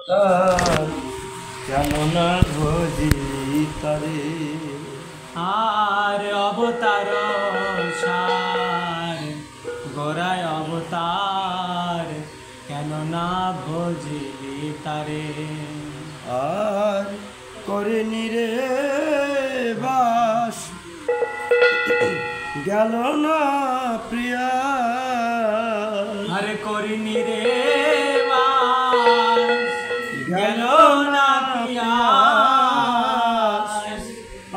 অবতার কেন না ভজি তারে আর অবতার সার গোড়ায় অবতার কেন না ভজিলি তারে আর করেনি রে বাস গেল না প্রিয়া আরে করিনি রে বাস গেল না পিয়াস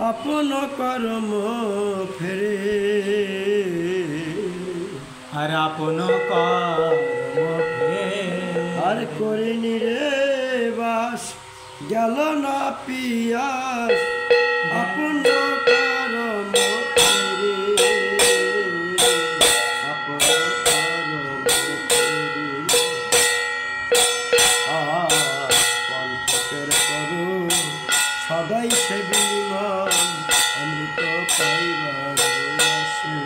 আপন কর্ম ফেরে আর আপন কর্ম আর করিনি রে বাস গেল না পিয়াস আপন কর্ম ফেরে আপন কর্ম ফেরে কণ্ঠকের করু সদাই সে বিমান অমৃত পাইবার আসে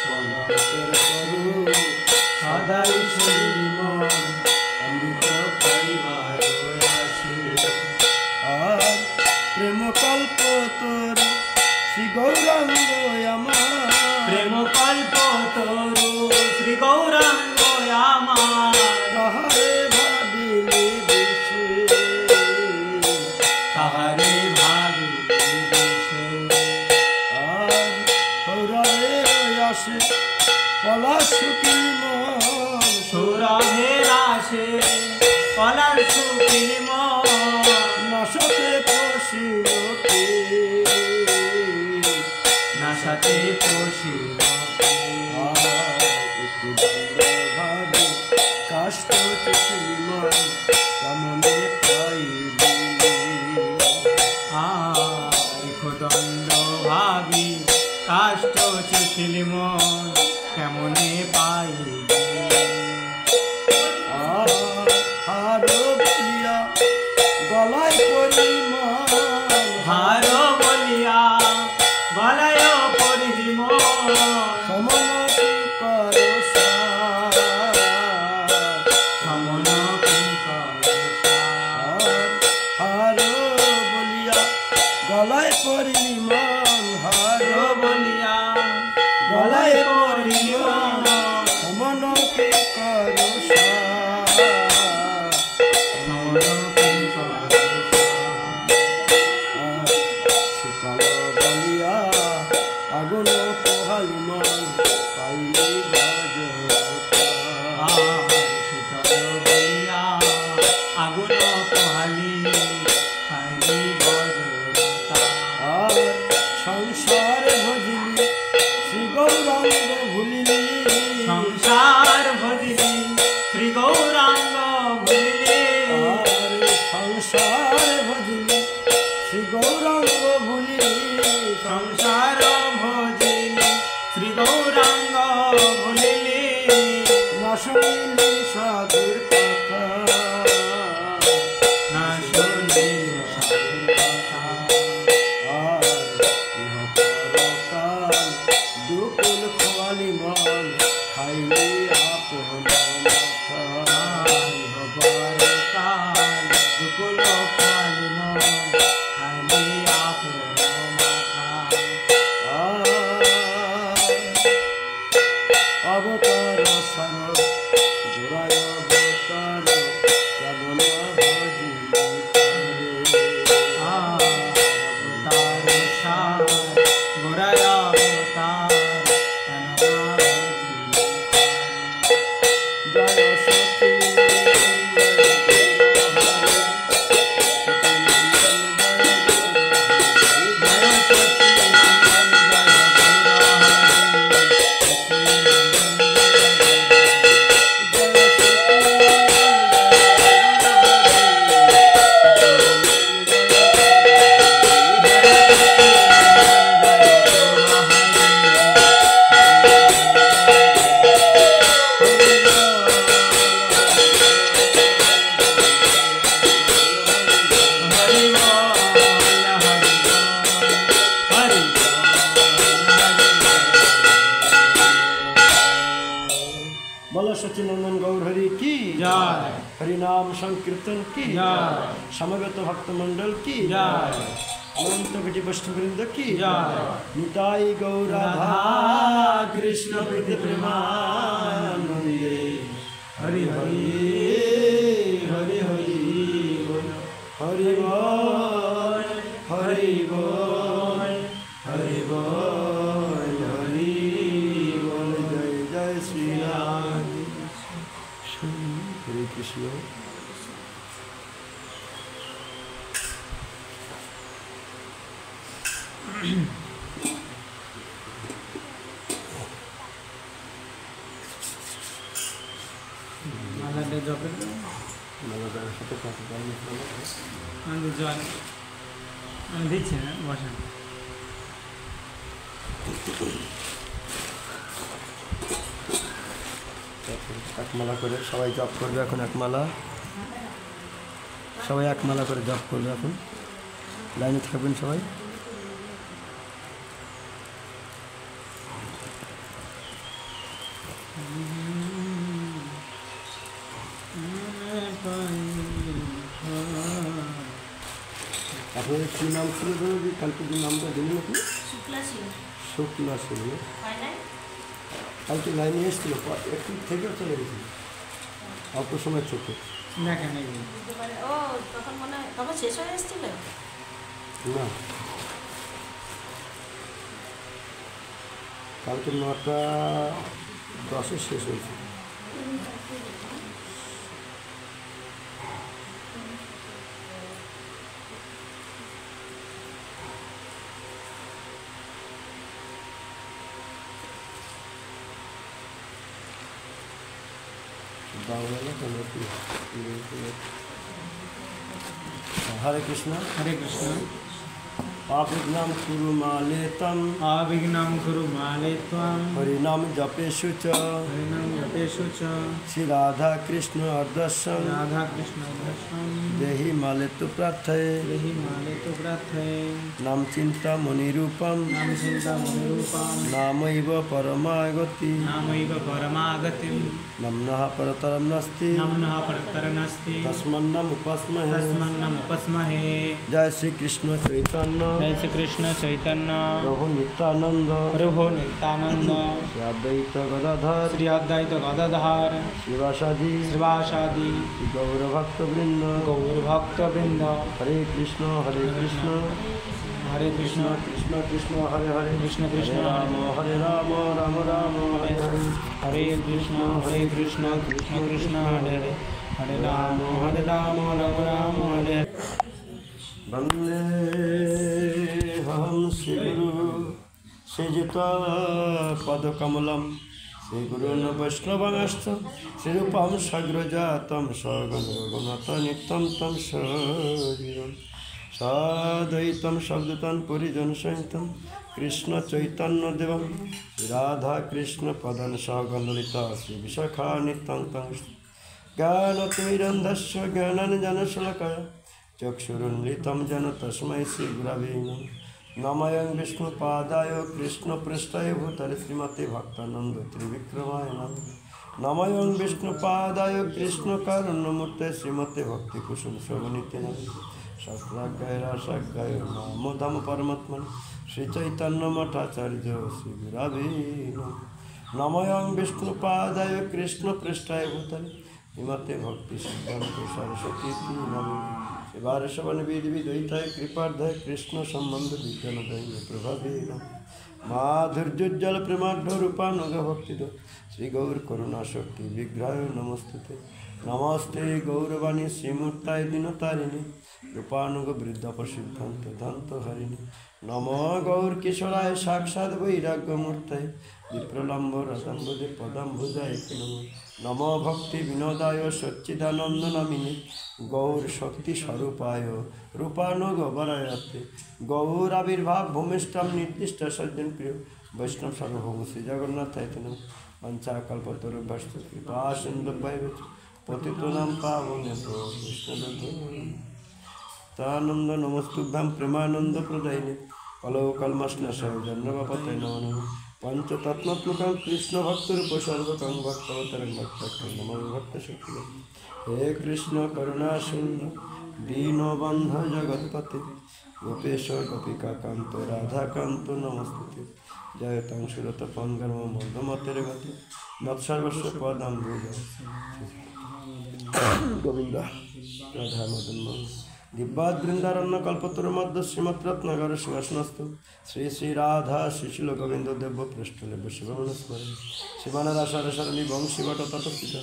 কণ্ঠকের করু সদাই সে বিমান অমৃত পাইবার আসে আর প্রেম কল্প তোর শ্রী গৌরাঙ্গ আমার প্রেম কল্প তরু শ্রী গৌরাঙ্গ আমার তাহারে ভাবিলে দেশে তাহারে ভাবি দেশে আর সৌরভে আসে পলাশ শুকিল মন সৌরভের আসে পলার সুকিল মন নাশতে পশিলকে নাশাতে পশিল ভাবে কাষ্ট শ্রীমান কেমনে পাইলি দণ্ড ভাবি কাষ্ট চুষিল মন কেমনে পাইলি হার বলিয়া গলায় পরি মন হার বলিয়া গলায় পরিহি মন সমনতি কর সমন হার বলিয়া গলায় পরি মন হার বলিয়া গলায় পরি মন সমনতি কর শীতল বলিয়া আগুন পোহালি মন পাইলি শীতল বলিয়া আগুন পোহালি পাইলি বজ্রতা আর সংসার ভজিলি শ্রী গৌরাঙ্গ ভুলিলি সংসার ভজিলি শ্রী গৌরাঙ্গ ভুলিলি আর সংসার ভজিলি শ্রী গৌরাঙ্গ ভুলিলি সংসার ভজিলি শ্রী গৌরাঙ্গ ভুলিলি না শুনিলি সাধুর কথা না শুনলি সাধুর কথা আর ইহ পরকাল দুকুল খোয়ালি মন খাইলি আপন মাথা কাল দুকুল খালি মন খালি আপন মাথা অবতার সার জোড়ায় অবতার কেমন ভজি অবতার সার গোড়ায় অবতার জয় সতী जय हरिनाम संकीर्तन की जय समवेत भक्त मंडल की जय अनंत कोटि वैष्णववृंद की जय निताई गौर राधा कृष्ण प्रीति प्रेमानंदे हरि हरि हरि हरि हरि बोल हरि बोल हरि बोल हरि बोल जय जय श्री राम हरे कृष्ण। माला दे जपे মালাদার সাথে কথা বলি আমি জল আমি দিচ্ছি না বসেন এক মালা করে সবাই জপ করবে এখন এক মালা সবাই এক মালা করে জপ করবে এখন লাইনে থাকবেন সবাই আপনাদের কী নাম ছিল ধরো কালকে যে নামটা দিলেন আপনি শুক্লা ছিল কালকে লাইনে এসেছিল একটু থেকেও চলে গেছিল অল্প সময় চোখে দেখেন এই ও তখন মনে হয় তখন শেষ হয়ে এসেছিল না কালকে 9:10 শেষ হয়েছে हरे कृष्ण पापविघ्नं कुरु मालेतं अविघ्नं कुरु माले त्वं हरिनाम जपेषु च हरिनाम जपेषु च श्री राधा कृष्ण अर्दर्शन राधा कृष्ण दर्शन देहि माले तु प्रार्थये देहि माले तु प्रार्थये नाम चिंता मुनिरूपम नाम चिन्ता मुनिरूपं नामैव परमागति नामैव परमागतिं नम्नः परतरं नास्ति नम्नः परतरमस्ति तस्मन्नम् उपास्महे तस्मन्नमुपस्महे जय श्री कृष्ण चैतन्य जय श्री कृष्ण चैतन्य प्रभु नित्यानंद प्रभु नित्यानंद श्री अद्वैत गदाधर श्री अद्वैत गदाधर शिवासादि श्रीवासादि गौर भक्त वृंद गौर भक्त वृंद हरे कृष्ण हरे कृष्ण कृष्ण कृष्ण हरे हरे कृष्ण कृष्ण हरे राम राम राम हरे हरे हरे कृष्ण कृष्ण कृष्ण हरे हरे हरे राम राम राम हरे हरे वन्देऽहं श्रीगुरु श्रीयुता पदकमलं श्रीगुरून् वैष्णवांश्च श्रीरूपं सग्रजातं सगणरघुनाथं नित्यं तं सजीवं साद्वैतं सद्वैतं परिजनसहितं कृष्णचैतन्यदेवं राधाकृष्णपदं सगणललिता श्रीविशाखा नित्यं तं ज्ञानतिमिरन्धस्य ज्ञानाञ्जनशलाकया चक्षुरुन्मिलितं येन तस्मै श्रीगुरवे नमः नमः विष्णुपादाय कृष्णपृष्ठाय भूतले श्रीमते भक्तानंद त्रिविक्रमाय नमः नमः विष्णुपादाय कृष्णकारुण्यमूर्ते श्रीमते भक्तिकुसुम शोभनीते नमः शास्त्राज्ञाय रासाज्ञाय नामोधम परमात्मने श्रीचैतन्यमठाचार्य श्रीगुरवे नमः नमः विष्णुपादाय कृष्णपृष्ठाय भूतले श्रीमते भक्ति सिद्धांत सरस्वती नमः शिवार शवन विधि विद्वैताय कृपार्धाय कृष्ण संबंध विज्ञानदाय प्रभावे माधुर्योज्जल प्रेमाढ्य रूपानुग भक्ति श्री गौर करुणा शक्ति विग्रह नमस्ते नमस्ते गौरवाणी श्रीमूर्ताय दिनतारिणी रूपानुग वृद्धप सिद्धांत दांत हरिणी नमो गौर किशोराय साक्षात् वैराग्यमूर्तये विप्रलम्ब रतम्बुजे पदाम्बुजाय नमो नमो भक्ति विनोदाय सच्चिदानंद नामिने गौर शक्ति स्वरूपाय रूपानुग वरायते गौर आविर्भाव भूमिष्ठम निर्दिष्ट सज्जन प्रिय वैष्णव सार्वभौम श्री जगन्नाथ नमः पंचाकल्पतरुभ्यश्च कृपा सिन्धुभ्यश्च पतितानां पावनेभ्यो वैष्णवेभ्यो तानंद नमस्तुभ्यं प्रेमानंद प्रदायिने कलौ कल्मषनाशाय जन्मपतये नमो नमः पंचतत्त्वात्मकं कृष्ण भक्तरूप सर्वकं भक्तवतरं भक्तकं नमो भक्त शक्ति। हे कृष्ण करुणा सिंधु दीनबंधु जगत्पते गोपेश गोपिका कांत राधा कांत नमस्ते। जय तं सुरत पंगम मधुमतेर गति मत्सर्वस्व पदं भुज गोविंद राधा मदन दिव्याद वृंदारण्य कल्पतरु मध्य श्रीमद्रत्नगर सिंहासनस्थु श्री श्री राधा शिशिल गोविंद देव पृष्ठलेव शिवमनस्मरण शिवानराशारसारणी वंशी भट तटस्थित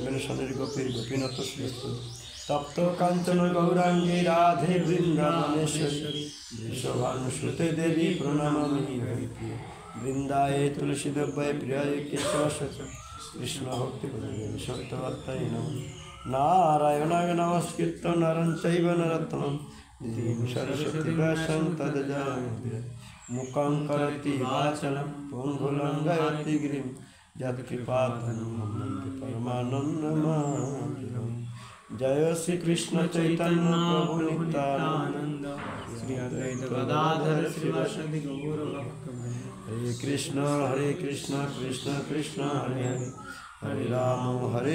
दर्शन गोपीर गोपीनाथ श्रीस्तु तप्त कांचन गौरांगी राधे वृंदावनेश्वरी वृषभानुसुते देवी प्रणमामि हरिप्रिय वृंदाये तुलसी देव्यै प्रियाय केशवस्य कृष्ण भक्ति सत्यवत्ताय नमः। नारायणाय नमस्कृत्य नरं चैव नरोत्तमं देवीं सरस्वतीं व्यासं तदजायते मुखं करोति वाचालं पङ्गुलङ्घयति गिरिं यत्कृपातमहं वन्दे परमानन्दमाधवम्। जय श्री कृष्ण चैतन्य प्रभु नित्यानंद श्री अद्वैत गदाधर श्रीवासदि गौर भक्तवृंद। हरे कृष्ण कृष्ण कृष्ण हरे हरे हरे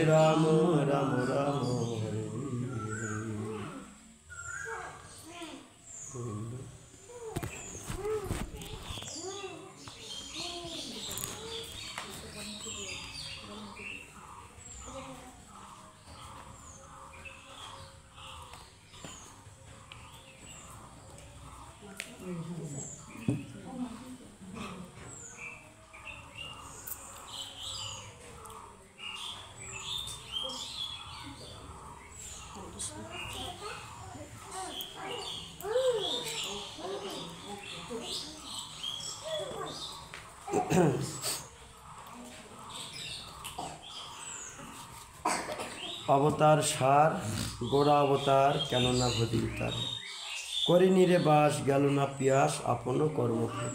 राम राम राम हरे हरे। अवतार सार गोरा अवतार केन ना भजिल तार करिनी रे बास गेल ना पियास आपन कर्म फल।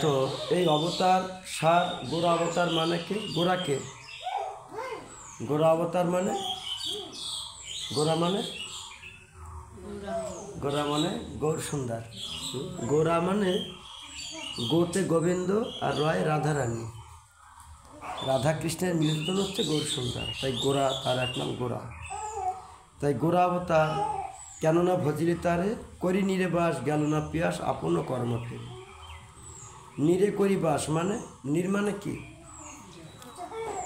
तो ये अवतार सार गोरा अवतार माने कि गोरा के गोरा अवतार माने गोरा माने गौर सुंदर गोरा माने गोते गोविंद और रय राधा रानी राधा कृष्णेर मिलन होच्छे गौर सुंदर ताई गोरा तार एक नाम गोरा ताई गोरा अवतार केनना भजिले तारे करी नीरे बास गेल ना पियास आपन कर्म फेल। नीरे करी बास माने नीर माने कि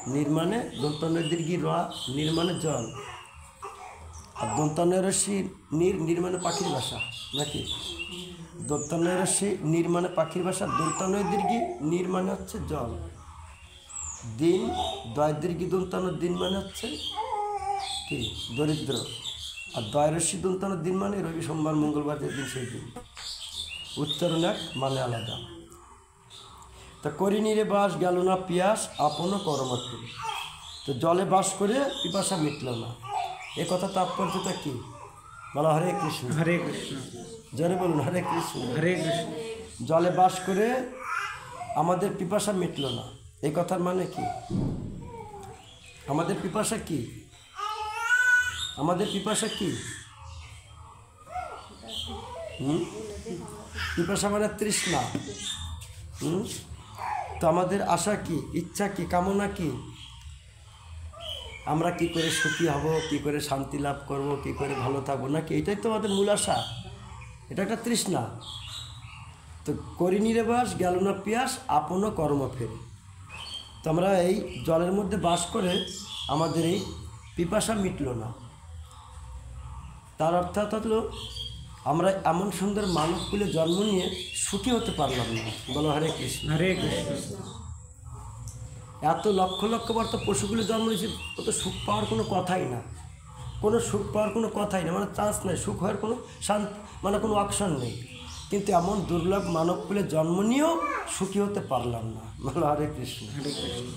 नीर माने दंतन दीर्घी रा नीर माने जल और दंतन रस्सी नीर नीर माने पाखिर भाषा नाकि दंतन रस्सी नीर माने पाखिर भाषा दंतन दीर्घी नीर माने होच्छे जल दिन दय दीर्घी दंतन दिन माने होच्छे कि दरिद्र और दय रस्सी दंतन दिन माने रवि सोमवार मंगलवार जे दिन सेई दिन उच्चारण एक माने आलादा। तो करी नीरे बास गेल ना पियास आपन कर्म फल। तो जले बास करे पिपासा मिटल ना ए कथा तात्पर्यता कि बोलो हरे कृष्ण जरे बोलुन हरे कृष्ण जले बास करे आमादेर पिपासा मिटल ना ए कथार माने कि आमादेर पिपासा कि आमादेर पिपासा कि पिपासा माने तृष्णा। तो आमादेर आशा की इच्छा की कामना की आमरा की करे सुखी हब की करे शांति लाभ करब की करे भालो थाकबो नाकि एटाई तो आमादेर मूल आशा एटा एकटा तृष्णा। तो करी नीरे बास गेल ना पियास आपन कर्म फेल। तो आमरा एई जलेर मध्य बास करे आमादेर एई पिपासा मिटल ना तार अर्थात हलो আমরা এমন সুন্দর মানবকুলে জন্ম নিয়ে সুখী হতে পারলাম না। বলো হরে কৃষ্ণ এত লক্ষ লক্ষ বার তো পশুগুলো জন্ম নিয়েছে ও তো সুখ পাওয়ার কোনো কথাই না কোনো সুখ পাওয়ার কোনো কথাই না মানে চান্স নেই সুখ হওয়ার কোনো শান্তি মানে কোনো অপশন নেই কিন্তু এমন দুর্লভ মানবকুলে জন্ম নিয়েও সুখী হতে পারলাম না। বলো হরে কৃষ্ণ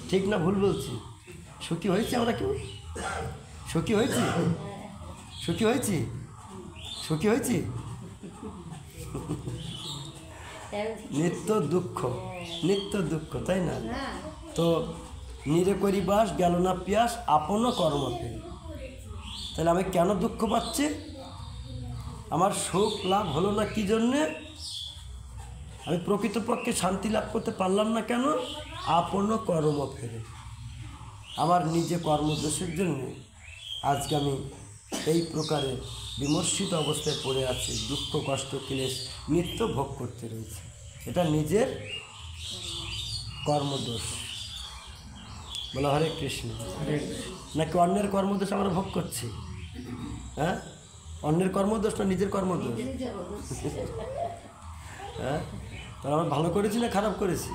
ঠিক না ভুল বলছি সুখী হয়েছি আমরা কেউ সুখী হয়েছি সুখী হয়েছি সুখী হয়েছি নিত্য দুঃখ তাই না। তো नीरे करी बास गेल ना पियास आपन कर्म फेल। তাহলে আমি কেন দুঃখ পাচ্ছি আমার সুখ লাভ হলো না কী জন্যে? আমি প্রকৃতপক্ষে শান্তি লাভ করতে পারলাম না কেন? আপন কর্ম ফেরে, আমার নিজে কর্মদোষের জন্য আজকে আমি এই প্রকারে বিমর্ষিত অবস্থায় পড়ে আছি, দুঃখ কষ্ট ক্লেশ নিত্য ভোগ করতে রয়েছে। এটা নিজের কর্মদোষ। বলা হরে কৃষ্ণ। নাকি অন্যের কর্মদোষ আমরা ভোগ করছি? হ্যাঁ, অন্যের কর্মদোষ না নিজের কর্মদোষ? হ্যাঁ, তাহলে আমরা ভালো করেছি না খারাপ করেছি?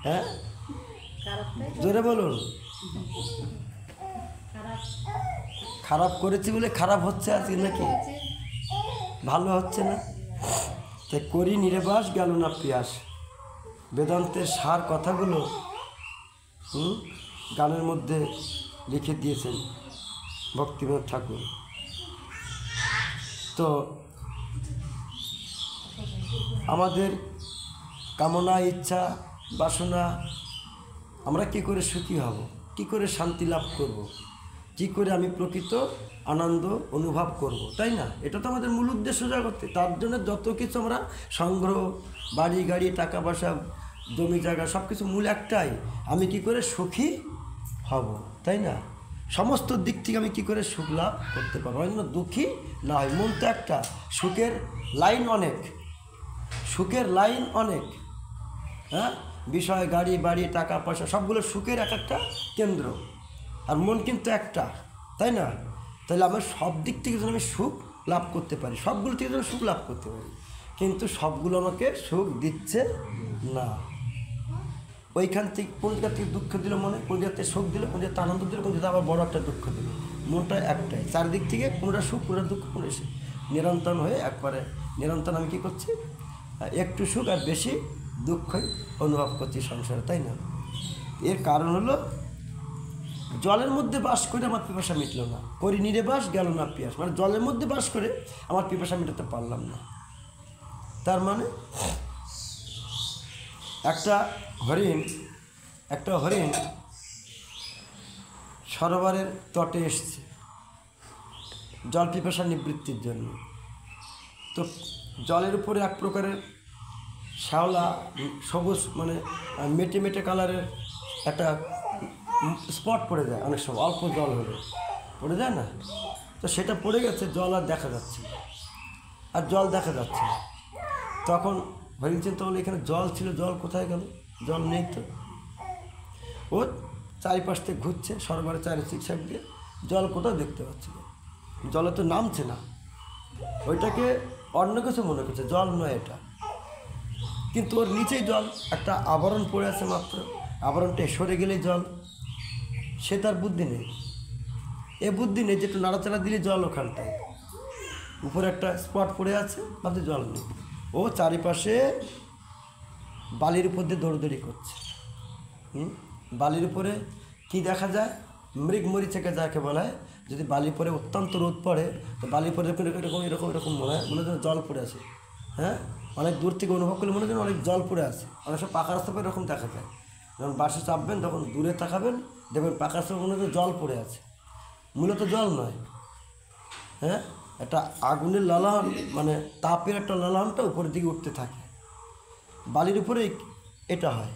হ্যাঁ, জোরে বলুন। খারাপ করেছি বলে খারাপ হচ্ছে আজকে নাকি ভালো হচ্ছে না? তাই করি নিরেবাস গেল না পিয়াস, বেদান্তের সার কথাগুলো গানের মধ্যে লিখে দিয়েছেন ভক্তিবিনোদ ঠাকুর। তো আমাদের কামনা ইচ্ছা বাসনা, আমরা কী করে সুখী হব, কী করে শান্তি লাভ করব, কী করে আমি প্রকৃত আনন্দ অনুভব করব, তাই না? এটা তো আমাদের মূল উদ্দেশ্য জগতে। তার জন্য যত কিছু আমরা সংগ্রহ, বাড়ি গাড়ি টাকা পয়সা জমি জায়গা সব কিছু মূল একটাই, আমি কী করে সুখী হব, তাই না? সমস্ত দিক থেকে আমি কী করে সুখ লাভ করতে পারবো, আমি যেন দুঃখী না হয়। মন তো একটা, সুখের লাইন অনেক, সুখের লাইন অনেক। হ্যাঁ, বিষয় গাড়ি বাড়ি টাকা পয়সা সবগুলো সুখের এক একটা কেন্দ্র, আর মন কিন্তু একটা, তাই না? তাহলে আমার সব দিক থেকে যেন আমি সুখ লাভ করতে পারি, সবগুলো থেকে যেন সুখ লাভ করতে পারি, কিন্তু সবগুলো আমাকে সুখ দিচ্ছে না। ওইখান থেকে কোন জায়গা থেকে দুঃখ দিল মনে, কোন জায়গা থেকে সুখ দিল, কোন জায়গাতে আনন্দ দিল, কোন জায়গাতে আবার বড় একটা দুঃখ দিল। মনটা একটাই, চারিদিক থেকে কোনটা সুখ কোনটা দুঃখ কোনটা এসে নিরন্তর হয়ে একবারে নিরন্তর আমি কী করছি, একটু সুখ আর বেশি দুঃখই অনুভব করছি সংসারে, তাই না? এর কারণ হলো জলের মধ্যে বাস করে আমার পিপাসা মিটল না, করি নিরেবাস গেল না পিয়াস, মানে জলের মধ্যে বাস করে আমার পিপাসা মেটাতে পারলাম না। তার মানে একটা হরিণ সরোবরের তটে এসছে জল পিপাসা নিবৃত্তির জন্য। তো জলের উপরে এক প্রকারের শ্যাওলা সবুজ মানে মেটে মেটে কালারের একটা স্পট পড়ে যায়, অনেক সময় অল্প জল হলে পড়ে যায় না, তো সেটা পড়ে গেছে, জল আর দেখা যাচ্ছে আর জল দেখা যাচ্ছে না। তখন হরিণ চিন্তা হলো এখানে জল ছিল, জল কোথায় গেল, জল নেই তো। ও চারিপাশ থেকে ঘুরছে সরোবরের চারিদিক সাইড দিয়ে, জল কোথাও দেখতে পাচ্ছে না, জলে তো নামছে না, ওইটাকে অন্য কিছু মনে করছে, জল নয় এটা। কিন্তু ওর নিচেই জল, একটা আবরণ পড়ে আছে মাত্র, আবরণটা সরে গেলেই জল। সে তার বুদ্ধি নেই, এ বুদ্ধি নেই যে একটু নাড়াচাড়া দিলে জল ওখানটায়, উপরে একটা স্পট পড়ে আছে তাতে জল নেই। ও চারিপাশে বালির উপর দিয়ে দৌড়দৌড়ি করছে। বালির উপরে কি দেখা যায়, মৃগমরিচিকা যাকে বলা হয়, যদি বালির পরে অত্যন্ত রোদ পড়ে তো বালির পরে এরকম এরকম এরকম মনে হয়, মনে হয় জল পড়ে আছে। হ্যাঁ, অনেক দূর থেকে অনুভব করলে মনে হয় অনেক জল পড়ে আছে। অনেক সব পাকা রাস্তা পরে এরকম দেখা যায়, যখন বাসে চাপবেন তখন দূরে তাকাবেন দেখবেন পাকা রাস্তা মনে হয় জল পড়ে আছে, মূলত জল নয়। হ্যাঁ, একটা আগুনের লালান মানে তাপের একটা লালানটা উপরের দিকে উঠতে থাকে, বালির উপরে এটা হয়।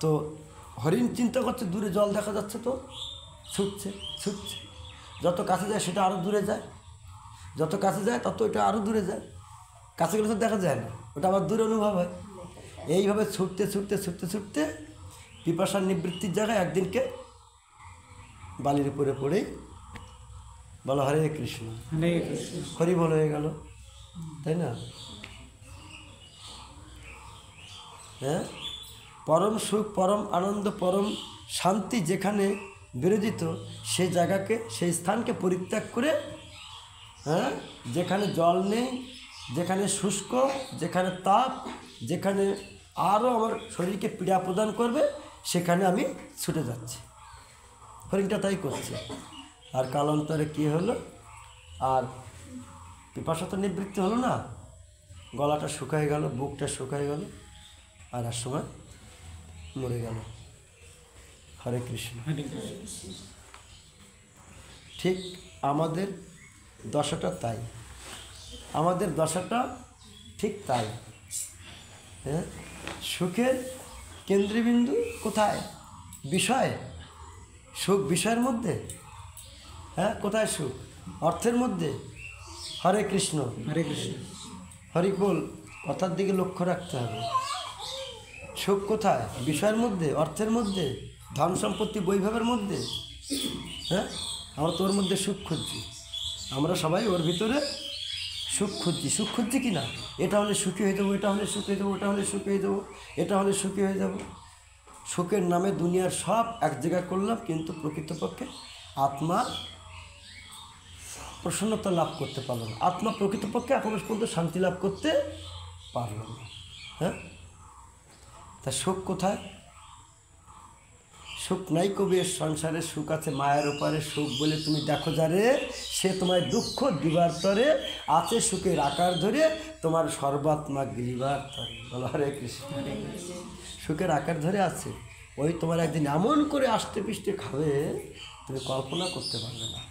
তো হরিণ চিন্তা করছে দূরে জল দেখা যাচ্ছে, তো ছুটছে ছুটছে, যত কাছে যায় সেটা আরও দূরে যায়, যত কাছে যায় তত ওইটা আরও দূরে যায়, কাছে গেলে তো দেখা যায় না, ওটা আবার দূরে অনুভব হয়। এইভাবে ছুটতে ছুটতে ছুটতে ছুটতে পিপাসার নিবৃত্তির জায়গায় একদিনকে বালির উপরে পড়েই বলো হরে কৃষ্ণ, হরি বল হয়ে গেল, তাই না? হ্যাঁ, পরম সুখ পরম আনন্দ পরম শান্তি যেখানে বিরোধিত সেই জায়গাকে সেই স্থানকে পরিত্যাগ করে, হ্যাঁ, যেখানে জল নেই, যেখানে শুষ্ক, যেখানে তাপ, যেখানে আরও আমার শরীরকে পীড়া প্রদান করবে সেখানে আমি ছুটে যাচ্ছি। হরিণটা তাই করছে। আর কালান্তরে কী হলো, আর পিপাসা তো নিবৃত্তি হলো না, গলাটা শুকায় গেল, বুকটা শুকায় গেল, আর সময় মরে গেল। হরে কৃষ্ণ। ঠিক আমাদের দশাটা তাই, আমাদের দশাটা ঠিক তাই। হ্যাঁ, সুখের কেন্দ্রবিন্দু কোথায়? বিষয়। সুখ বিষয়ের মধ্যে। হ্যাঁ, কোথায় সুখ? অর্থের মধ্যে। হরে কৃষ্ণ, হরে কৃষ্ণ। হরি বল, কথার দিকে লক্ষ্য রাখতে হবে। সুখ কোথায়? বিষয়ের মধ্যে, অর্থের মধ্যে, ধন সম্পত্তি বৈভবের মধ্যে। হ্যাঁ, আমরা তো ওর মধ্যে সুখ খুঁজছি, আমরা সবাই ওর ভিতরে সুখ খুঁজছি। সুখ খুঁজছি কি না? এটা হলে সুখী হয়ে যাবো, এটা হলে সুখী হয়ে যাবো, ওটা হলে সুখী হয়ে যাবো, এটা হলে সুখী হয়ে যাবো। সুখের নামে দুনিয়ার সব এক জায়গায় করলাম, কিন্তু প্রকৃতপক্ষে আত্মা প্রসন্নতা লাভ করতে পারল না। আত্মা প্রকৃতপক্ষে এখন পর্যন্ত শান্তি লাভ করতে পারল না। হ্যাঁ, তা সুখ কোথায়? সুখ নাই কবি সংসারে, সুখ আছে মায়ের ওপারে। সুখ বলে তুমি দেখো যারে, সে তোমায় দুঃখ দিবার তরে, আছে সুখের আকার ধরে, তোমার সর্বাত্মা গিলিবার তরে। বলো হরে কৃষ্ণ। সুখের আকার ধরে আছে, ওই তোমার একদিন এমন করে আষ্টে পিষ্টে খাবে, তুমি কল্পনা করতে পারবে না।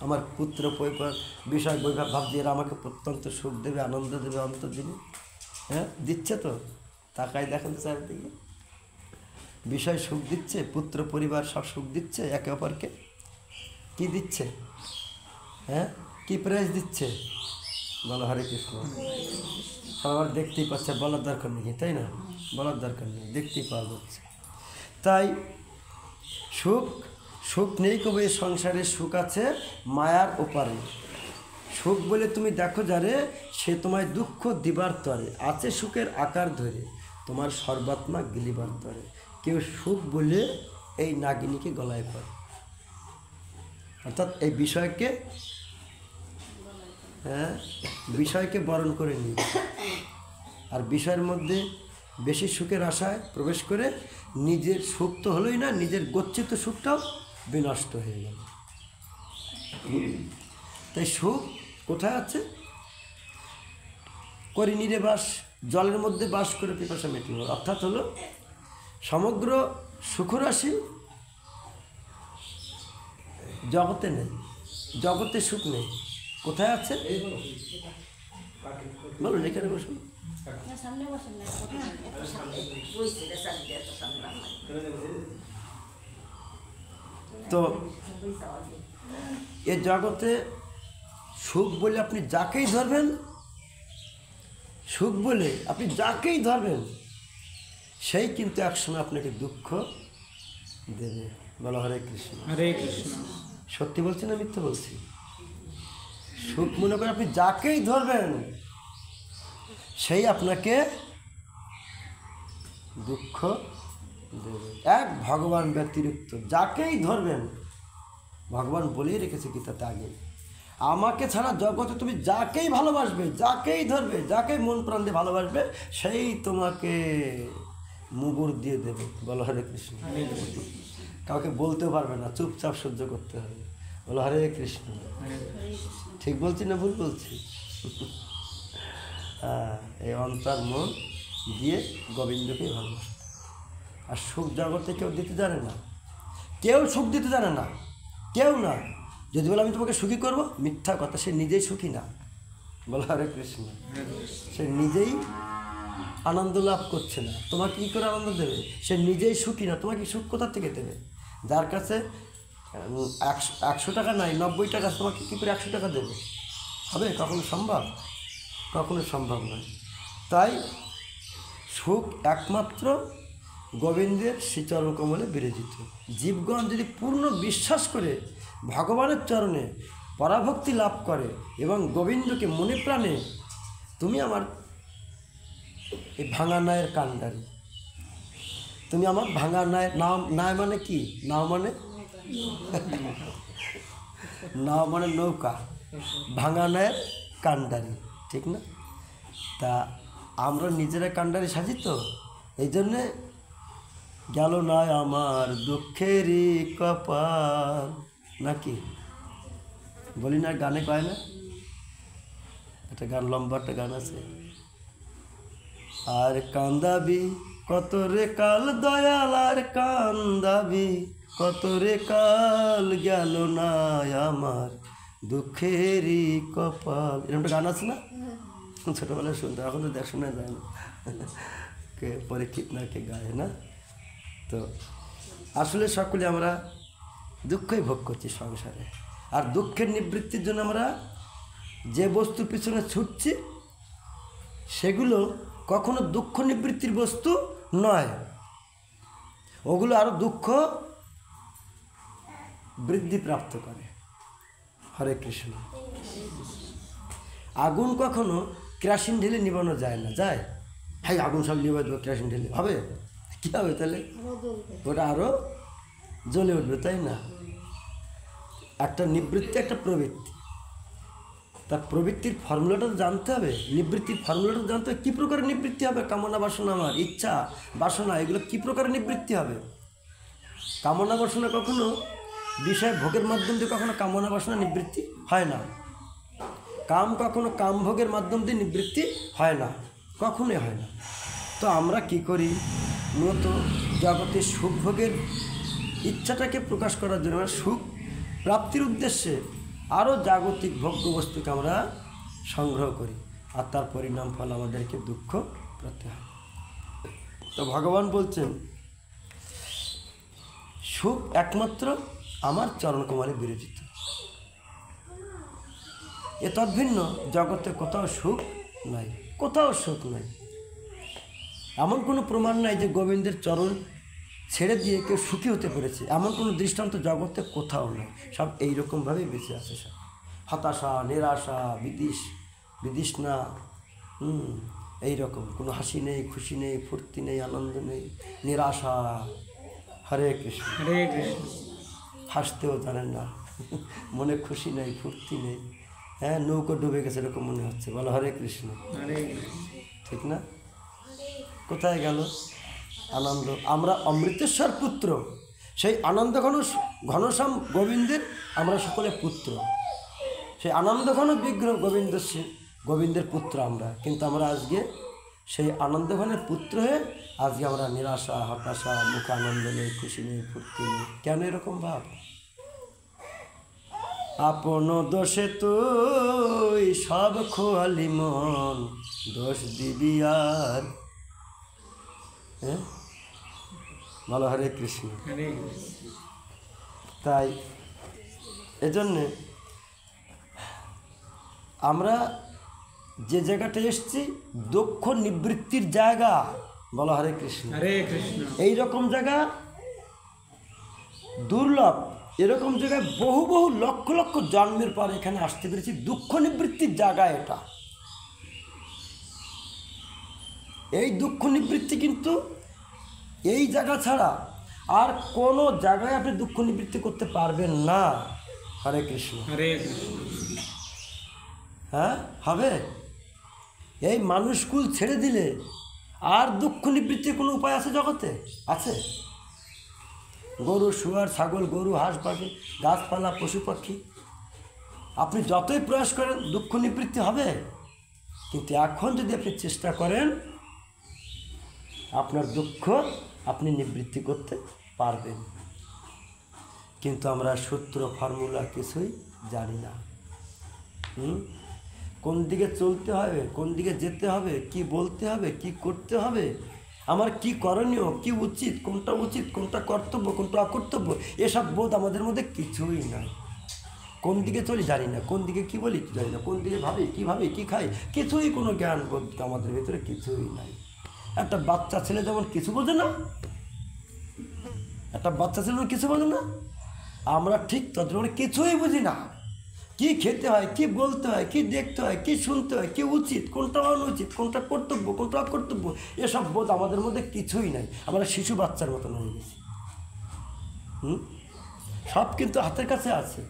আমার পুত্র পরিবার বিষয় বৈভাব ভাবছি, এরা আমাকে প্রত্যন্ত সুখ দেবে, আনন্দ দেবে অন্তর্দিনে। হ্যাঁ, দিচ্ছে তো, তাকাই দেখেন চারিদিকে। বিষয় সুখ দিচ্ছে, পুত্র পরিবার সব সুখ দিচ্ছে একে অপরকে। কি দিচ্ছে? হ্যাঁ, কি প্রাইজ দিচ্ছে? বলো হরে কৃষ্ণ। সবার দেখতেই পাচ্ছে, বলার দরকার নেই, তাই না? বলার দরকার নেই, দেখতেই পাওয়া যাচ্ছে। তাই সুখ, সুখ নেই কবে সংসারে, সুখ আছে মায়ার ওপারে। সুখ বলে তুমি দেখো যারে, সে তোমায় দুঃখ দিবার তরে, আছে সুখের আকার ধরে, তোমার সর্বাত্মা গিলিবার তরে। কেউ সুখ বলে এই নাগিনীকে গলায় পড়ে, অর্থাৎ এই বিষয়কে, হ্যাঁ, বিষয়কে বরণ করে নিয়ে, আর বিষয়ের মধ্যে বেশি সুখের আশায় প্রবেশ করে নিজের সুখ তো হলোই না, নিজের গচ্ছিত সুখটাও বিনষ্ট হয়ে গেল। তাই সুখ কোথায় আছে? করি নিরে বাস, জলের মধ্যে বাস করে পিপাসা মেটিল। অর্থাৎ হলো সমগ্র সুখরাশি জগতে নেই, জগতে সুখ নেই। কোথায় আছে? বলুন, এখানে বসুন। সামনে বসেন না, তো এ জগতে সুখ বলে আপনি যাকেই ধরবেন, সুখ বলে আপনি যাকেই ধরবেন, সেই কিন্তু একসময় আপনাকে দুঃখ দেবে। বলো হরে কৃষ্ণ। হরে কৃষ্ণ। সত্যি বলছি না মিথ্যে বলছি? সুখ মনে করে আপনি যাকেই ধরবেন, সেই আপনাকে দুঃখ দেবে। এক ভগবান ব্যতিরিক্ত যাকেই ধরবেন, ভগবান বলেই রেখেছে গীতাতে আগে, আমাকে ছাড়া জগতে তুমি যাকেই ভালোবাসবে, যাকেই ধরবে, যাকেই মন প্রাণ দিয়ে ভালোবাসবে, সেই তোমাকে মুগুর দিয়ে দেবে। বলো হরে কৃষ্ণ। কাউকে বলতেও পারবে না, চুপচাপ সহ্য করতে হবে। বলো হরে কৃষ্ণ। ঠিক বলছি না ভুল বলছি? এই অন্তর মন দিয়ে গোবিন্দকেই ভালোবাসে। আর সুখ জগতে কেউ দিতে জানে না, কেউ সুখ দিতে জানে না, কেউ না। যদি বলে আমি তোমাকে সুখী করবো, মিথ্যা কথা, সে নিজেই সুখী না। বলো হরে কৃষ্ণ। সে নিজেই আনন্দ লাভ করছে না, তোমাকে কী করে আনন্দ দেবে? সে নিজেই সুখী না, তোমাকে সুখ কোথা থেকে দেবে? যার কাছে 100 টাকা নাই, 90 টাকা, তোমাকে কী করে 100 টাকা দেবে? হবে কখনো সম্ভব? কখনো সম্ভব নয়। তাই সুখ একমাত্র গোবিন্দের শ্রীচরণ কমলে বিরাজিত। জীবগণ যদি পূর্ণ বিশ্বাস করে ভগবানের চরণে পরাভক্তি লাভ করে এবং গোবিন্দকে মনে প্রাণে, তুমি আমার এই ভাঙা নায়ের কান্ডারি, তুমি আমার ভাঙা নায়ের নাম। নায় মানে কি? নাও মানে নাও মানে নৌকা, ভাঙা নায়ের কান্ডারি, ঠিক না? তা আমরা নিজেরা কান্ডারি সাজি তো, এই জন্যে গেল না আমার দুঃখেরই কপাল, নাকি বলি না? গানে কয় না একটা গান, লম্বা একটা গান আছে, আর কান্দাবি কত রে কাল দয়াল, আর কান্দাবি কত রে কাল, গেল না আমার দুঃখেরই কপাল, এরকম একটা গান আছে না, ছোটোবেলায় শুনতে, এখন তো শোনা যায় না, কে পরীক্ষিত না কে গায় না। তো আসলে সকলে আমরা দুঃখই ভোগ করছি সংসারে, আর দুঃখের নিবৃত্তির জন্য আমরা যে বস্তুর পিছনে ছুটছি সেগুলো কখনো দুঃখ নিবৃত্তির বস্তু নয়, ওগুলো আরও দুঃখ বৃদ্ধি প্রাপ্ত করে। হরে কৃষ্ণ। আগুন কখনো কেরোসিন ঢেলে নিবানো যায় না, যায়? হ্যাঁ, আগুন সব নিবাই দেবো কেরোসিন ঢেলে, হবে? কী হবে তাহলে? ওটা আরও জ্বলে উঠবে, তাই না? একটা নিবৃত্তি, একটা প্রবৃত্তি, তার প্রবৃত্তির ফর্মুলাটা তো জানতে হবে, নিবৃত্তির ফর্মুলাটা জানতে হবে। কী প্রকারের নিবৃত্তি হবে? কামনা বাসনা, আমার ইচ্ছা বাসনা, এগুলো কী প্রকারের নিবৃত্তি হবে? কামনা বাসনা কখনো বিষয় ভোগের মাধ্যম দিয়ে কখনো কামনা বাসনা নিবৃত্তি হয় না। কাম কখনো কাম ভোগের মাধ্যম দিয়ে নিবৃত্তি হয় না, কখনোই হয় না। তো আমরা কি করি? মূলত জগতে সুখ ভোগের ইচ্ছাটাকে প্রকাশ করার জন্য, আমরা সুখ প্রাপ্তির উদ্দেশ্যে আরও জাগতিক ভোগ্য বস্তুকে আমরা সংগ্রহ করি, আর তার পরিণাম ফল আমাদেরকে দুঃখ পেতে হয়। তো ভগবান বলছেন সুখ একমাত্র আমার চরণকুমারে বিরচিত, এ তদ্ভিন্ন জগতে কোথাও সুখ নাই, কোথাও সুখ নাই। এমন কোনো প্রমাণ নাই যে গোবিন্দের চরণ ছেড়ে দিয়ে কেউ সুখী হতে পেরেছে, এমন কোনো দৃষ্টান্ত জগতে কোথাও নেই। সব এইরকমভাবেই বেঁচে আছে, সব হতাশা, নিরাশা, বিতৃষ্ণা, এইরকম কোনো হাসি নেই, খুশি নেই, ফুর্তি নেই, আনন্দ নেই, নিরাশা। হরে কৃষ্ণ। হরে কৃষ্ণ। হাসতেও জানেন না, মনে খুশি নেই, ফুর্তি নেই, হ্যাঁ, নৌকো ডুবে গেছে এরকম মনে হচ্ছে। বলো হরে কৃষ্ণ। হরে কৃষ্ণ। ঠিক না? কোথায় গেল আনন্দ? আমরা অমৃতেশ্বর পুত্র, সেই আনন্দ ঘনশ্যাম গোবিন্দের আমরা সকলে পুত্র, সেই আনন্দ ঘন বিগ্রহ গোবিন্দের পুত্র আমরা। কিন্তু আমরা আজকে সেই আনন্দ ঘনের পুত্র হয়ে আজকে আমরা নিরাশা, হতাশা, মুখে আনন্দ নেই, খুশি নেই, ফুর্তি নেই। কেন এরকম ভাব? আপন দোষে তুই সব খোয়ালি মন, দোষ দিবি আর? হ্যাঁ, বলো হরে কৃষ্ণ। হরে কৃষ্ণ। তাই এজন্যে আমরা যে জায়গাটা এসছি দুঃখ নিবৃত্তির জায়গা, বলো হরে কৃষ্ণ। হরে কৃষ্ণ। এইরকম জায়গা দুর্লভ, এরকম জায়গায় বহু বহু লক্ষ লক্ষ জন্মের পর এখানে আসতে পেরেছি। দুঃখ নিবৃত্তির জায়গা এটা। এই দুঃখ নিবৃত্তি কিন্তু এই জায়গা ছাড়া আর কোনো জায়গায় আপনি দুঃখ নিবৃত্তি করতে পারবেন না। হরে কৃষ্ণ। হরে কৃষ্ণ। হ্যাঁ, হবে? এই মানুষকুল ছেড়ে দিলে আর দুঃখ নিবৃত্তির কোনো উপায় আছে জগতে? আছে? গরু, শুয়ার, ছাগল, গরু, হাঁস, পাখি, গাছপালা, পশু পাখি, আপনি যতই প্রয়াস করেন দুঃখ নিবৃত্তি হবে। কিন্তু এখন যদি আপনি চেষ্টা করেন আপনার দুঃখ আপনি নিবৃত্তি করতে পারবেন। কিন্তু আমরা সূত্র ফর্মুলা কিছুই জানি না। কোন দিকে চলতে হবে, কোন দিকে যেতে হবে, কি বলতে হবে, কি করতে হবে, আমার কি করণীয়, কি উচিত, কোনটা কর্তব্য, কোনটা অকর্তব্য, এসব বোধ আমাদের মধ্যে কিছুই নাই। কোন দিকে চলি জানি না, কোন দিকে কি বলি জানি না, কোন দিকে ভাবি, কি খাই, কিছুই কোনো জ্ঞান বোধ আমাদের ভিতরে কিছুই নাই। একটা বাচ্চা ছেলে যেমন কিছু বোঝে না, কিছু বোঝে না, আমরা ঠিক ততটা কিছুই বুঝি না। কি খেতে হয়, কি বলতে হয়, কি দেখতে হয়, কি শুনতে হয়, কি উচিত, কোনটা অনুচিত, কোনটা কর্তব্য, কোনটা অকর্তব্য, এসব বোধ আমাদের মধ্যে কিছুই নাই। আমরা শিশু বাচ্চার মতন হয়ে গেছি। সব কিন্তু হাতের কাছে আছে।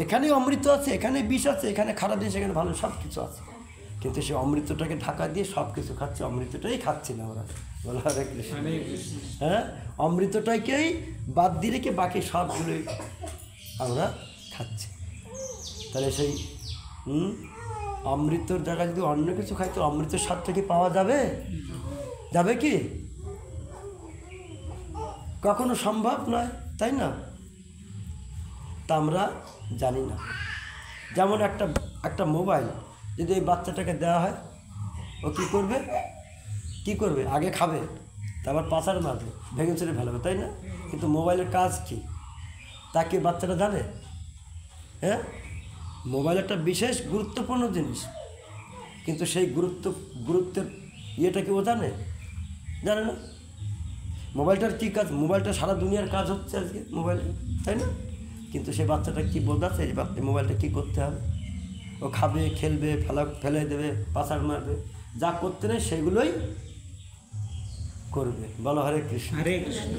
এখানে অমৃত আছে, এখানে বিষ আছে, এখানে খারাপ জিনিস, এখানে ভালো, সব কিছু আছে। কিন্তু সে অমৃতটাকে ঢাকা দিয়ে সব কিছু খাচ্ছে, অমৃতটাই খাচ্ছি না আমরা। বলো হরে কৃষ্ণ। হ্যাঁ, অমৃতটাকেই বাদ দিয়ে রেখে বাকি সবগুলোই আমরা খাচ্ছি। তাহলে সেই অমৃতর জায়গায় যদি অন্য কিছু খাই তো অমৃতের স্বাদটা কি পাওয়া যাবে? যাবে কি? কখনো সম্ভব নয়, তাই না? তা আমরা জানি না। যেমন একটা মোবাইল যদি এই বাচ্চাটাকে দেওয়া হয়, ও কী করবে? আগে খাবে, তারপর পাছার মারবে, ভেঙে চুরে ফেলবে, তাই না? কিন্তু মোবাইলের কাজ কী তা কি বাচ্চাটা জানে? হ্যাঁ, মোবাইল একটা বিশেষ গুরুত্বপূর্ণ জিনিস, কিন্তু সেই গুরুত্বের ইয়েটা কি ও জানে না। মোবাইলটার কী কাজ? মোবাইলটা সারা দুনিয়ার কাজ হচ্ছে আজকে মোবাইলে, তাই না? কিন্তু সেই বাচ্চাটা কী বোঝাচ্ছে এই মোবাইলটা কী করতে হবে? ও খাবে, খেলবে, ফেলে দেবে, পাছাড় মারবে, যা করতে নেই সেগুলোই করবে। বলো হরে কৃষ্ণ। হরে কৃষ্ণ।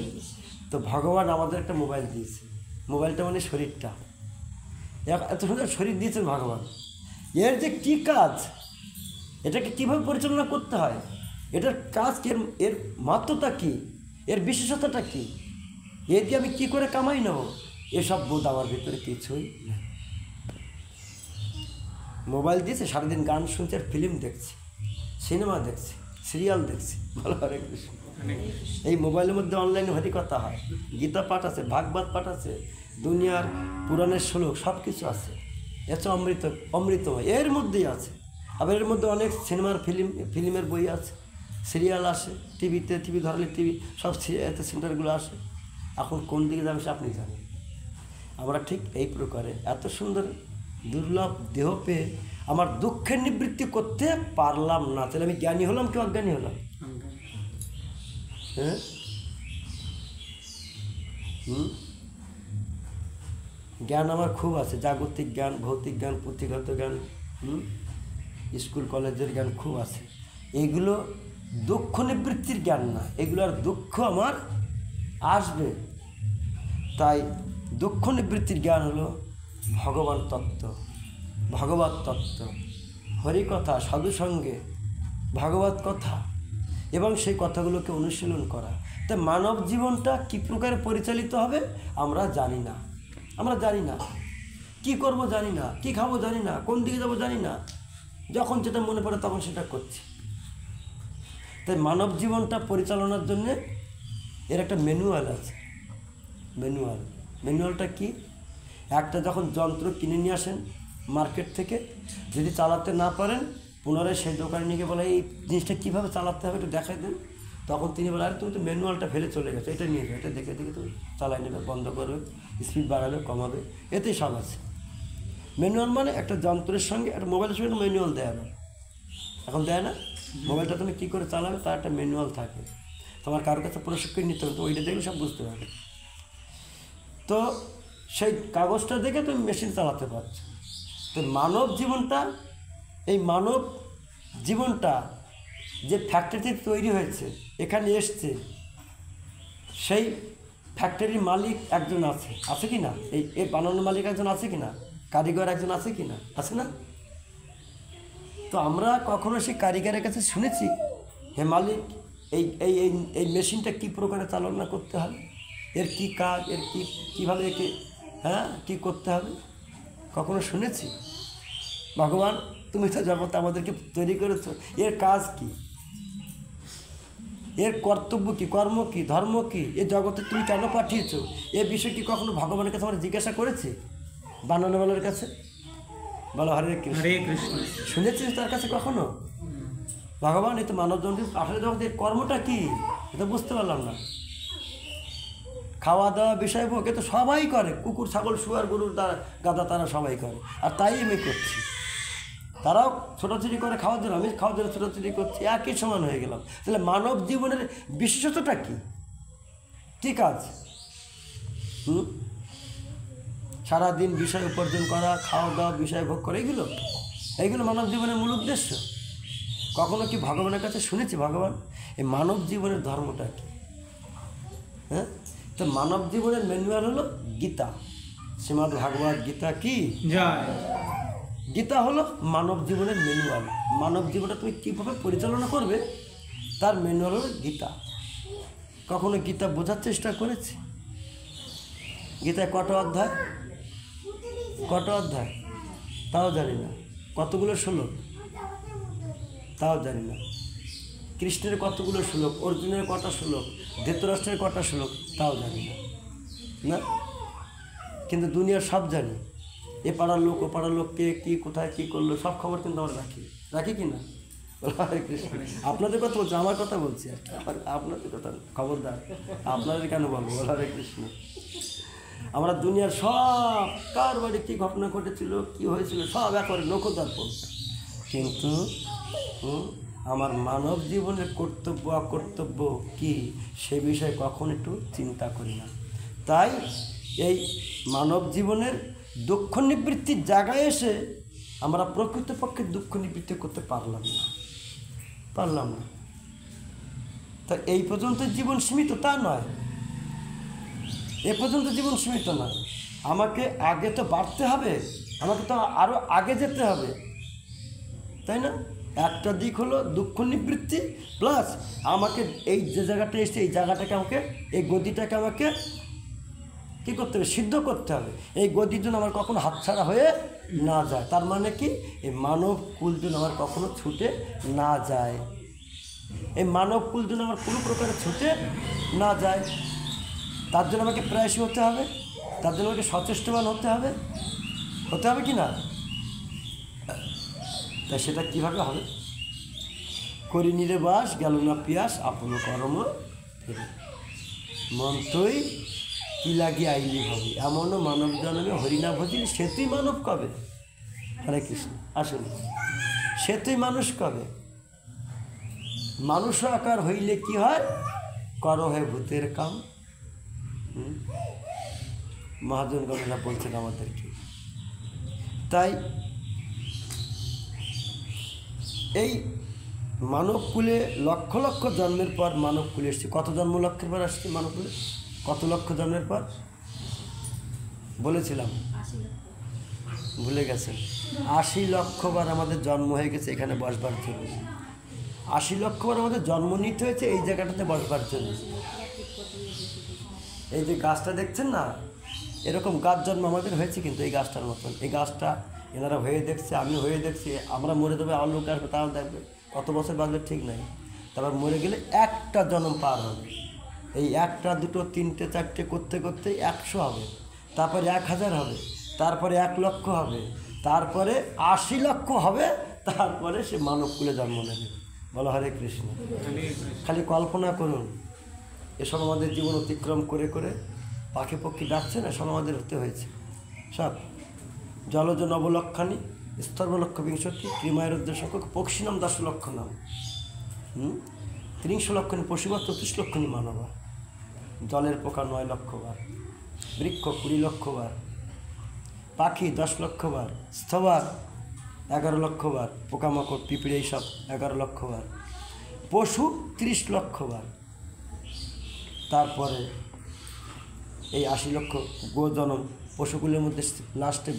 তো ভগবান আমাদের একটা মোবাইল দিয়েছে, মোবাইলটা মানে শরীরটা, এত সুন্দর শরীর দিয়েছেন ভগবান। এর যে কী কাজ, এটাকে কীভাবে পরিচালনা করতে হয়, এটার কাজ কি, এর মাত্রতা কী, এর বিশেষতাটা কী, এর দিয়ে আমি কী করে কামাই নেব, এসব বোধ আমার ভিতরে কিছুই নেই। মোবাইল দিয়েছে, সারাদিন গান শুনছি আর ফিল্ম দেখছি, সিনেমা দেখছি, সিরিয়াল দেখছি। ভালো হরে কৃষ্ণ। এই মোবাইলের মধ্যে অনলাইনে হরিকথা হয়, গীতা পাঠ আছে, ভাগবত পাঠ আছে, দুনিয়ার পুরাণের শ্লোক সব কিছু আছে। এত অমৃতময় এর মধ্যেই আছে। আবার এর মধ্যে অনেক সিনেমার ফিল্মের বই আছে, সিরিয়াল আসে, টিভি ধরলে টিভি সব এতে সেন্টারগুলো আসে। এখন কোন দিকে যাবে সে আপনি জানেন। আমরা ঠিক এই প্রকারে এত সুন্দর দুর্লভ দেহ পেয়ে আমার দুঃখের নিবৃত্তি করতে পারলাম না, তাহলে আমি জ্ঞানী হলাম কি অজ্ঞানী হলাম? হ্যাঁ, জ্ঞান আমার খুব আছে, জাগতিক জ্ঞান, ভৌতিক জ্ঞান, পুঁথিগত জ্ঞান, স্কুল কলেজের জ্ঞান খুব আছে। এইগুলো দুঃখ নিবৃত্তির জ্ঞান না, এগুলো আর দুঃখ আমার আসবে। তাই দুঃখ নিবৃত্তির জ্ঞান হলো ভগবান তত্ত্ব, ভগবত তত্ত্ব, হরিকথা, সাধুসঙ্গে ভাগবত কথা, এবং সেই কথাগুলোকে অনুশীলন করা। তাই মানব জীবনটা কী প্রকারে পরিচালিত হবে আমরা জানি না। কী করব জানি না, কী খাবো জানি না, কোন দিকে যাবো জানি না, যখন যেটা মনে পড়ে তখন সেটা করছি। তাই মানব জীবনটা পরিচালনার জন্যে এর একটা ম্যানুয়াল আছে। ম্যানুয়ালটা কি? একটা যখন যন্ত্র কিনে নিয়ে আসেন মার্কেট থেকে, যদি চালাতে না পারেন পুনরায় সেই দোকানে নিয়ে গিয়ে বলে এই জিনিসটা কীভাবে চালাতে হবে একটু দেখাই দেন, তখন তিনি বলে আরে তুমি তো ম্যানুয়ালটা ফেলে চলে গেছো, এটা নিয়ে যাও, এটা দেখে তুমি চালাই নেবে, বন্ধ করবে, স্পিড বাড়াবে, কমাবে, এতেই সব আছে। ম্যানুয়াল মানে একটা যন্ত্রের সঙ্গে একটা মোবাইলের সঙ্গে ম্যানুয়াল দেয় না, এখন দেয় না। মোবাইলটা তুমি কী করে চালাবে তার একটা ম্যানুয়াল থাকে, তোমার কারোর কাছে প্রশিক্ষণ নিতে হবে, তো ওইটা দেখলে সব বুঝতে পারবে। তো সেই কাগজটা দেখে তুমি মেশিন চালাতে পারছো। তো মানব জীবনটা যে ফ্যাক্টরিতে তৈরি হয়েছে, এখানে এসছে, সেই ফ্যাক্টরির মালিক একজন আছে কি না? এই বানানোর মালিক একজন আছে কি না? কারিগর একজন আছে কি না? আছে না? তো আমরা কখনো সেই কারিগরের কাছে শুনেছি হে মালিক এই মেশিনটা কী প্রকারে চালনা করতে হবে, এর কী কাজ, এর কীভাবে একে কী করতে হবে, কখনো শুনেছি? ভগবান তুমি তো জগৎ আমাদেরকে তৈরি করেছো, এর কাজ কি, এর কর্তব্য কী, কর্ম কী, ধর্ম কী, এ জগতে তুমি কেন পাঠিয়েছো, এ বিষয়ে কি কখনো ভগবানের কাছে আমরা জিজ্ঞাসা করেছি? বানানোওয়ালার কাছে? বলো হরে কৃষ্ণ। শুনেছিস তার কাছে কখনো? ভগবান এই তো মানব জন্ম আসলে জগৎ এর কর্মটা কী এটা বুঝতে পারলাম না। খাওয়া দাওয়া বিষয় ভোগ এ তো সবাই করে, কুকুর, ছাগল, শুয়ার, গরুর গাদা তারা সবাই করে, আর তাই আমি করছি। তারাও ছোটাছুটি করে খাওয়ার জন্য, আমি খাওয়ার জন্য ছোটাছুটি করছি, একই সমান হয়ে গেলাম। তাহলে মানব জীবনের বিশেষত্বটা কী, কী কাজ? সারাদিন বিষয় উপার্জন করা, খাওয়া দাওয়া, বিষয় ভোগ করা, এইগুলো মানব জীবনের মূল উদ্দেশ্য। কখনো কি ভগবানের কাছে শুনেছি ভগবান এই মানব জীবনের ধর্মটা কী? তো মানব জীবনের ম্যানুয়াল হলো গীতা, শ্রীমদ্ ভাগবত গীতা। কি গীতা হলো মানব জীবনের ম্যানুয়াল। মানব জীবনটা তুমি কীভাবে পরিচালনা করবে তার ম্যানুয়াল হলো গীতা। কখনো গীতা বোঝার চেষ্টা করেছি? গীতায় কত অধ্যায় তাও জানি না। কতগুলো শ্লোক তাও জানি না। কৃষ্ণের কতগুলো শ্লোক, অর্জুনের কটা শ্লোক, ধৃতরাষ্ট্রের কটা শ্লোক তাও জানি না। কিন্তু দুনিয়ার সব জানি, এ পাড়ার লোক ও পাড়ার লোক কে কী কোথায় কী করলো সব খবর কিন্তু আমরা রাখি কি না? হরে কৃষ্ণ। আপনাদের কথা বলছি, আমার কথা বলছি আর কি, আপনাদের কথা খবরদার, আপনাদের কেন বলবো? হরে কৃষ্ণ। আমরা দুনিয়ার সব কার বাড়ি কী ঘটনা ঘটেছিল, কী হয়েছিল সব একবারে লোকদর্পণ। কিন্তু আমার মানব জীবনের কর্তব্য অকর্তব্য কি সে বিষয়ে কখন একটু চিন্তা করি না। তাই এই মানব জীবনের দুঃখ নিবৃত্তির জায়গায় এসে আমরা প্রকৃতপক্ষে দুঃখ নিবৃত্তি করতে পারলাম না। তা এই পর্যন্ত জীবন সীমিত তা নয়, এ পর্যন্ত জীবন সীমিত নয়। আমাকে আগে তো বাড়তে হবে, আমাকে তো আরও আগে যেতে হবে, তাই না? একটা দিক হলো দুঃখ নিবৃত্তি, প্লাস আমাকে এই যে জায়গাটা এসছে এই জায়গাটাকে আমাকে, এই গদিটাকে আমাকে কী করতে হবে? সিদ্ধ করতে হবে। এই গদির জন্য আমার কখনো হাতছাড়া হয়ে না যায়। তার মানে কি? এই মানব কুল যেন আমার কখনো ছুটে না যায়, এই মানব কুল যেন আমার কোনো প্রকারে ছুটে না যায়। তার জন্য আমাকে প্রয়াসী হতে হবে, তার জন্য আমাকে সচেষ্টবান হতে হবে কি না? তাই সেটা কীভাবে হবে? করি নিরে বাস গেল না পিয়াস আপন কর্ম ফেরে, মন তুই কি লাগি আইলি হবে, এমনও মানব জন্মে হরিনা ভজিল সে তুই মানব কবে। হরে কৃষ্ণ। আসুন, সে তুই মানুষ কবে? মানুষ আকার হইলে কি হয়? কর হয় ভূতের কাম। মহাজন গণেরা বলছেন আমাদেরকে। তাই এই মানবকুলে লক্ষ লক্ষ জন্মের পর মানবকুলে এসছে। কত জন্ম লক্ষের পর আসছে মানবকুলে? কত লক্ষ জন্মের পর বলেছিলাম? 80 লক্ষ। ভুলে গেছেন? 80 লক্ষবার আমাদের জন্ম হয়ে গেছে এখানে বসবার জন্য। 80 লক্ষবার আমাদের জন্ম নিতে হয়েছে এই জায়গাটাতে বসবার জন্য। এই যে গাছটা দেখছেন না, এরকম গাছ জন্ম আমাদের হয়েছে কিন্তু এই গাছটার মতন। এই গাছটা এনারা হয়ে দেখছে, আমি হয়ে দেখছি। আমরা মরে দেবে, আর লোক আসবে, তারা দেখবে কত বছর বাঁচবে ঠিক নাই। তারপর মরে গেলে একটা জন্ম পার হবে। এই একটা দুটো তিনটে চারটে করতে করতে 100 হবে, তারপরে 1000 হবে, তারপরে 1 লক্ষ হবে, তারপরে 80 লক্ষ হবে, তারপরে সে মানবকুলে জন্ম নেবে। বলো হরে কৃষ্ণ। খালি কল্পনা করুন, এসব আমাদের জীবন অতিক্রম করে করে পাখি পক্ষী ডাকছে না, সব আমাদের হতে হয়েছে। সব জলজ নবলক্ষানি স্তর্বলক্ষ বিংশতি ত্রিমায়ের সংখ্যক পক্ষিনাম 10 লক্ষ নাম, 30 লক্ষণী পশুবা 34 লক্ষণী মানবা, জলের পোকা 9 লক্ষ বার, বৃক্ষ 20 লক্ষ বার, পাখি 10 লক্ষ বার, স্থবার 11 লক্ষ বার, পোকামাকড় পিঁপড়ে এইসব 11 লক্ষ বার, পশু 30 লক্ষ বার, তারপরে এই 80 লক্ষ গোজনম, পশুগুলোর মধ্যে লাস্টে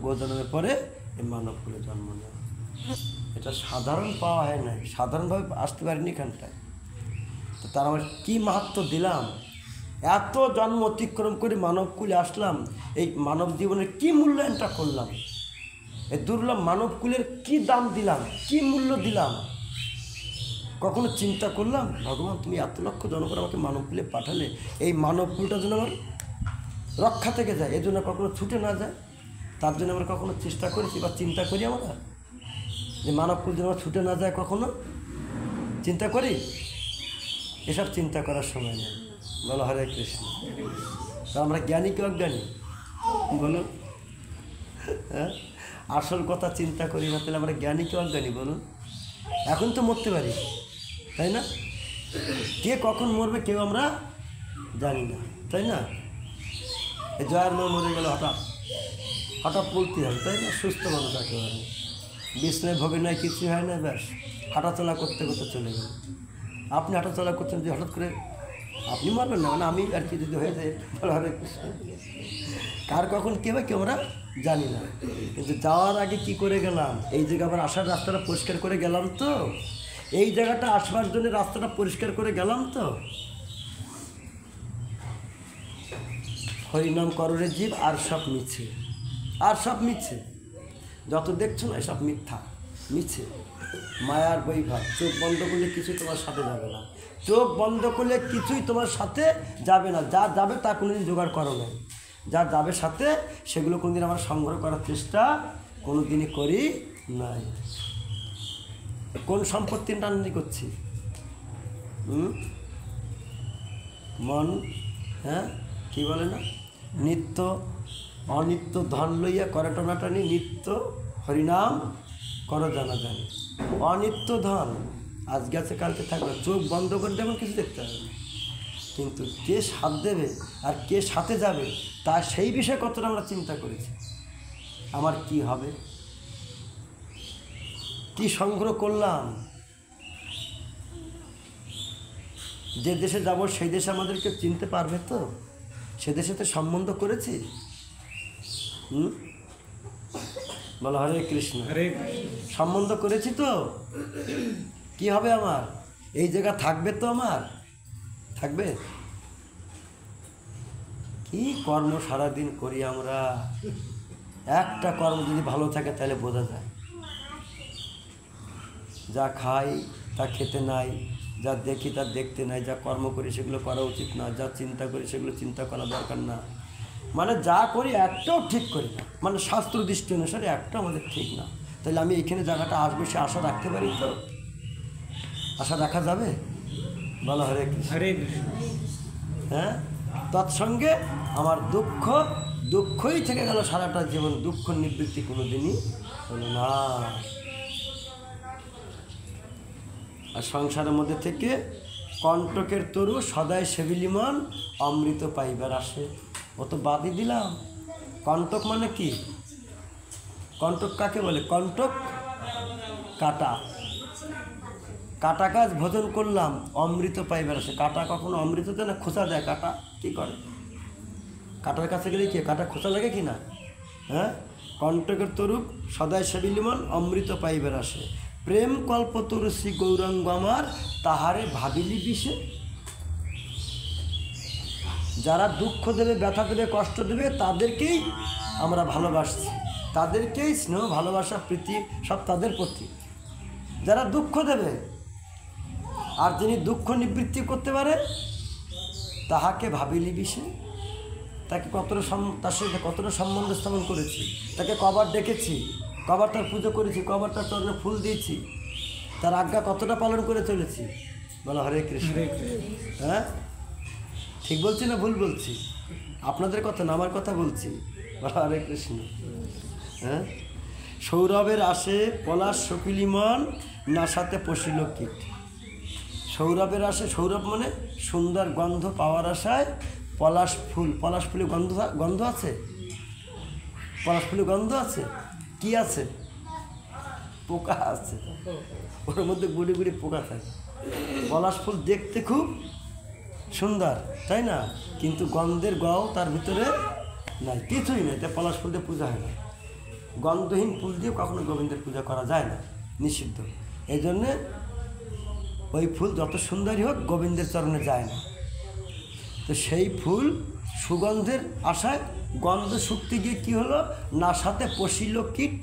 গোজনমের পরে এই মানবকুলে জন্ম নেয়। এটা সাধারণ পাওয়া হয় না, সাধারণভাবে আসতে পারিনি এখানটায়। তো তার আমার কী মাহাত্ম্য দিলাম, এত জন্ম অতিক্রম করে মানবকুলে আসলাম, এই মানব জীবনের কী মূল্যায়নটা করলাম, এই দুর্লভ মানবকুলের কী দাম দিলাম, কী মূল্য দিলাম, কখনো চিন্তা করলাম ভগবান তুমি এত লক্ষ জন করে আমাকে মানবকুলে পাঠালে, এই মানবকুলটা যেন আমার রক্ষা থেকে যায়, এই জন্য কখনো ছুটে না যায়, তার জন্য আমরা কখনো চেষ্টা করেছি বা চিন্তা করি আমরা যে মানবকুল যেন আমার ছুটে না যায়, কখনো চিন্তা করি? এসব চিন্তা করার সময় নেই। বলো হরে কৃষ্ণ। তা আমরা জ্ঞানী কি অজ্ঞানী বলুন? হ্যাঁ, আসল কথা চিন্তা করি না, তাহলে আমরা জ্ঞানী কি অজ্ঞানী বলুন? এখন তো মরতে পারি, তাই না? কে কখন মরবে কেউ আমরা জানি না, তাই না? এই জয়ার মা মরে গেল হঠাৎ বলতে হবে, তাই না? সুস্থ মানুষ একেবারে বিছনায় ভোগে নয়, কিছুই হয় না, ব্যাস হাঁটাচলা করতে করতে চলে গেল। আপনি হাঁটাচলা করছেন যে হঠাৎ করে আপনি মারবেন না, মানে আমি আর কি যদি হয়ে যায়, হরে কৃষ্ণ। কার কখন কে বা কেউ আমরা জানি না, কিন্তু যাওয়ার আগে কি করে গেলাম, এই জায়গা আবার আসার রাস্তাটা পরিষ্কার করে গেলাম তো, এই জায়গাটা আসবার জন্য রাস্তাটা পরিষ্কার করে গেলাম তো। হরিনাম কররে জীব আর সব মিছে, আর সব মিছে, যত দেখছো না এসব মিথ্যা মিছে, মায়ার বৈভাব। চোখ বন্ধ করলে কিছুই তোমার সাথে যাবে না, চোখ বন্ধ করলে কিছুই তোমার সাথে যাবে না, যা যাবে তা কোনোদিন জোগাড় করো না। যা যাবে সাথে সেগুলো কোনোদিন আমরা সংগ্রহ করার চেষ্টা কোনোদিনই করি নাই। কোন সম্পত্তি টানানি করছি? মন, হ্যাঁ কি বলে না, নিত্য অনিত্য ধন লইয়া করে টানাটানি, নিত্য হরিনাম করো জানা জানি। অনিত্য ধন আজকে আছে কালকে থাকবে, চোখ বন্ধ করে যেমন কিছু দেখতে হবে না, কিন্তু কে সাথ দেবে আর কে সাথে যাবে তা সেই বিষয়ে কতটা আমরা চিন্তা করেছি। আমার কি হবে, কি সংগ্রহ করলাম, যে দেশে যাব সেই দেশে আমাদেরকে চিনতে পারবে তো, সে দেশে তো সম্বন্ধ করেছি। বলো হরে কৃষ্ণ। হরে সম্বন্ধ করেছি তো, কি হবে আমার, এই জায়গা থাকবে তো আমার, থাকবে। কি কর্ম সারাদিন করি আমরা, একটা কর্ম যদি ভালো থাকে তাহলে বোঝা যায়। যা খাই তা খেতে নাই, যা দেখি তা দেখতে নাই, যা কর্ম করি সেগুলো করা উচিত না, যা চিন্তা করি সেগুলো চিন্তা করা দরকার না। মানে যা করি একটাও ঠিক করি না, মানে শাস্ত্র দৃষ্টি অনুসারে একটাও আমাদের ঠিক না। তাহলে আমি এখানে জায়গাটা আসবো সে আশা রাখতে পারি তো, আশা রাখা যাবে? বলো হরে কৃষ্ণ। হরে কৃষ্ণ। হ্যাঁ, তৎসঙ্গে আমার দুঃখই থেকে গেল সারাটা জীবন, দুঃখ নিবৃত্তি কোনো দিনই হলো না। আর সংসারের মধ্যে থেকে কণ্টকের তরু সদাই সেবিলিমন অমৃত পাইবার আসে। ও তো বাদই দিলাম। কণ্টক মানে কি? কণ্টক কাকে বলে? কণ্টক কাটা, কাটা গাছ ভোজন করলাম অমৃত পাইবার আসে। কাটা কখনো অমৃত দেয় না, খোঁচা দেয়। কাটা কী করে? কাটার কাছে গেলে কি কাটা খোঁচা লাগে কি না? হ্যাঁ, কণ্টকের তরুপ সদাই সেবিলিমন অমৃত পাইবার আসে। প্রেম কল্প তরু শ্রী গৌরাঙ্গ আমার তাহারে ভাবিলি বিষে। যারা দুঃখ দেবে, ব্যথা দেবে, কষ্ট দেবে তাদেরকেই আমরা ভালোবাসছি, তাদেরকেই স্নেহ ভালোবাসা প্রীতি সব তাদের প্রতি। যারা দুঃখ দেবে আর যিনি দুঃখ নিবৃত্তি করতে পারে তাহাকে ভাবিলি বিষে। তাকে তার সাথে কতটা সম্বন্ধ স্থাপন করেছি, তাকে কবার ডেকেছি, কবার তার পুজো করেছি, কবার তার চরণে ফুল দিয়েছি, তার আজ্ঞা কতটা পালন করে চলেছি। বলো হরে কৃষ্ণ। হ্যাঁ, ঠিক বলছি না ভুল বলছি? আপনাদের কথা না আমার কথা বলছি। বলো হরে কৃষ্ণ। হ্যাঁ, সৌরভের আসে পলাশ সকিলিমন নাসাতে পশিল কীট। সৌরভের আসে, সৌরভ মানে সুন্দর গন্ধ পাওয়ার আশায় পলাশ ফুল। পলাশ ফুলে গন্ধ আছে? পলাশ ফুলে গন্ধ আছে? কি আছে? পোকা আছে, ওর মধ্যে গুড়ি গুড়ি পোকা থাকে। পলাশ ফুল দেখতে খুব সুন্দর, তাই না? কিন্তু গন্ধের গও তার ভিতরে নাই, কিছুই নেই। তাই পলাশ ফুল দিয়ে পূজা হয় না। গন্ধহীন ফুল দিয়ে কখনো গোবিন্দের পূজা করা যায় না, নিষিদ্ধ। এই জন্যে ওই ফুল যত সুন্দরই হোক গোবিন্দের চরণে যায় না। তো সেই ফুল সুগন্ধের আশায় গন্ধ শুকতে গিয়ে কী হলো, নাসাতে পশিল কীট।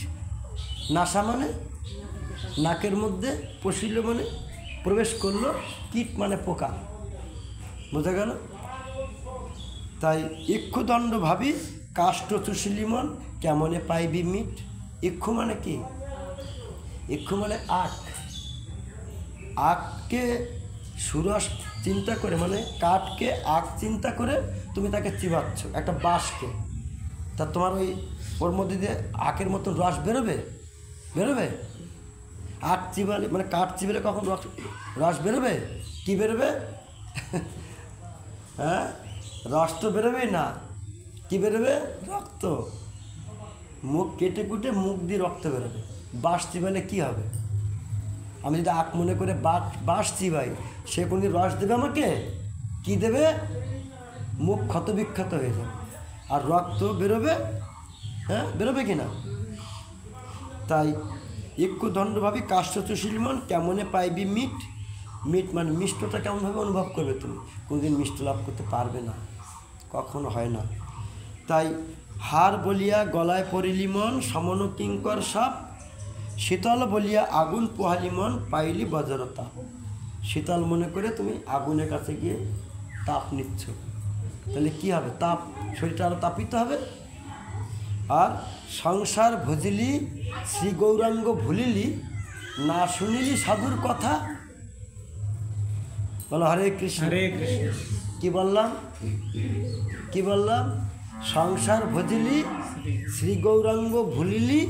নাসা মানে নাকের মধ্যে, পশিল মানে প্রবেশ করলো, কীট মানে পোকা। বোঝা গেল? তাই ইক্ষুদণ্ড ভাবি কাষ্ঠ চুষিলিমন কেমনে পাইবি মিট। ইক্ষু মানে কি? ইক্ষু মানে আখ। আখকে সুরস চিন্তা করে, মানে কাঠকে আখ চিন্তা করে তুমি তাকে চিবাচ্ছ, একটা বাঁশকে। তা তোমার ওর মধ্যে দিয়ে আখের মতন রস বেরোবে? বেরোবে? আখ চিবালে মানে কাঠ চিবালে কখন রস বেরোবে? কি বেরোবে? হ্যাঁ, রস তো বেরোবেই না। কি বেরোবে? রক্ত। মুখ কেটে কুটে মুখ দিয়ে রক্ত বেরোবে। বাঁশ চিবালে কী হবে? আমি যদি আখ মনে করে বাঁশ চিবাই, সে কোনদিন রস দেবে আমাকে? কি দেবে? মুখ ক্ষত বিক্ষত হয়ে যাবে আর রক্ত বেরোবে। হ্যাঁ, বেরোবে কি না? তাই ইক্ষু দণ্ডভাবী কাষ্ঠ চুষিলিমন কেমনে পাইবি মিট। মিট মানে মিষ্টটা কেমনভাবে অনুভব করবে তুমি? কোনোদিন মিষ্ট লাভ করতে পারবে না, কখনো হয় না। তাই হার বলিয়া গলায় পরিলিমন সমন কিঙ্কর সাপ। শীতল বলিয়া আগুন পোহালিমন পাইলি বজ্রতা। শীতল মনে করে তুমি আগুনের কাছে গিয়ে তাপ নিচ্ছ, তাহলে কি হবে? তাপ, শরীরটা আরও তাপিত হবে। আর সংসার ভজিলি শ্রী গৌরাঙ্গ ভুলিলি, না শুনিলি সাধুর কথা। বলো হরে কৃষ্ণ। হরে কৃষ্ণ। কি বললাম? কি বললাম? সংসার ভজিলি শ্রী গৌরাঙ্গ ভুলিলি,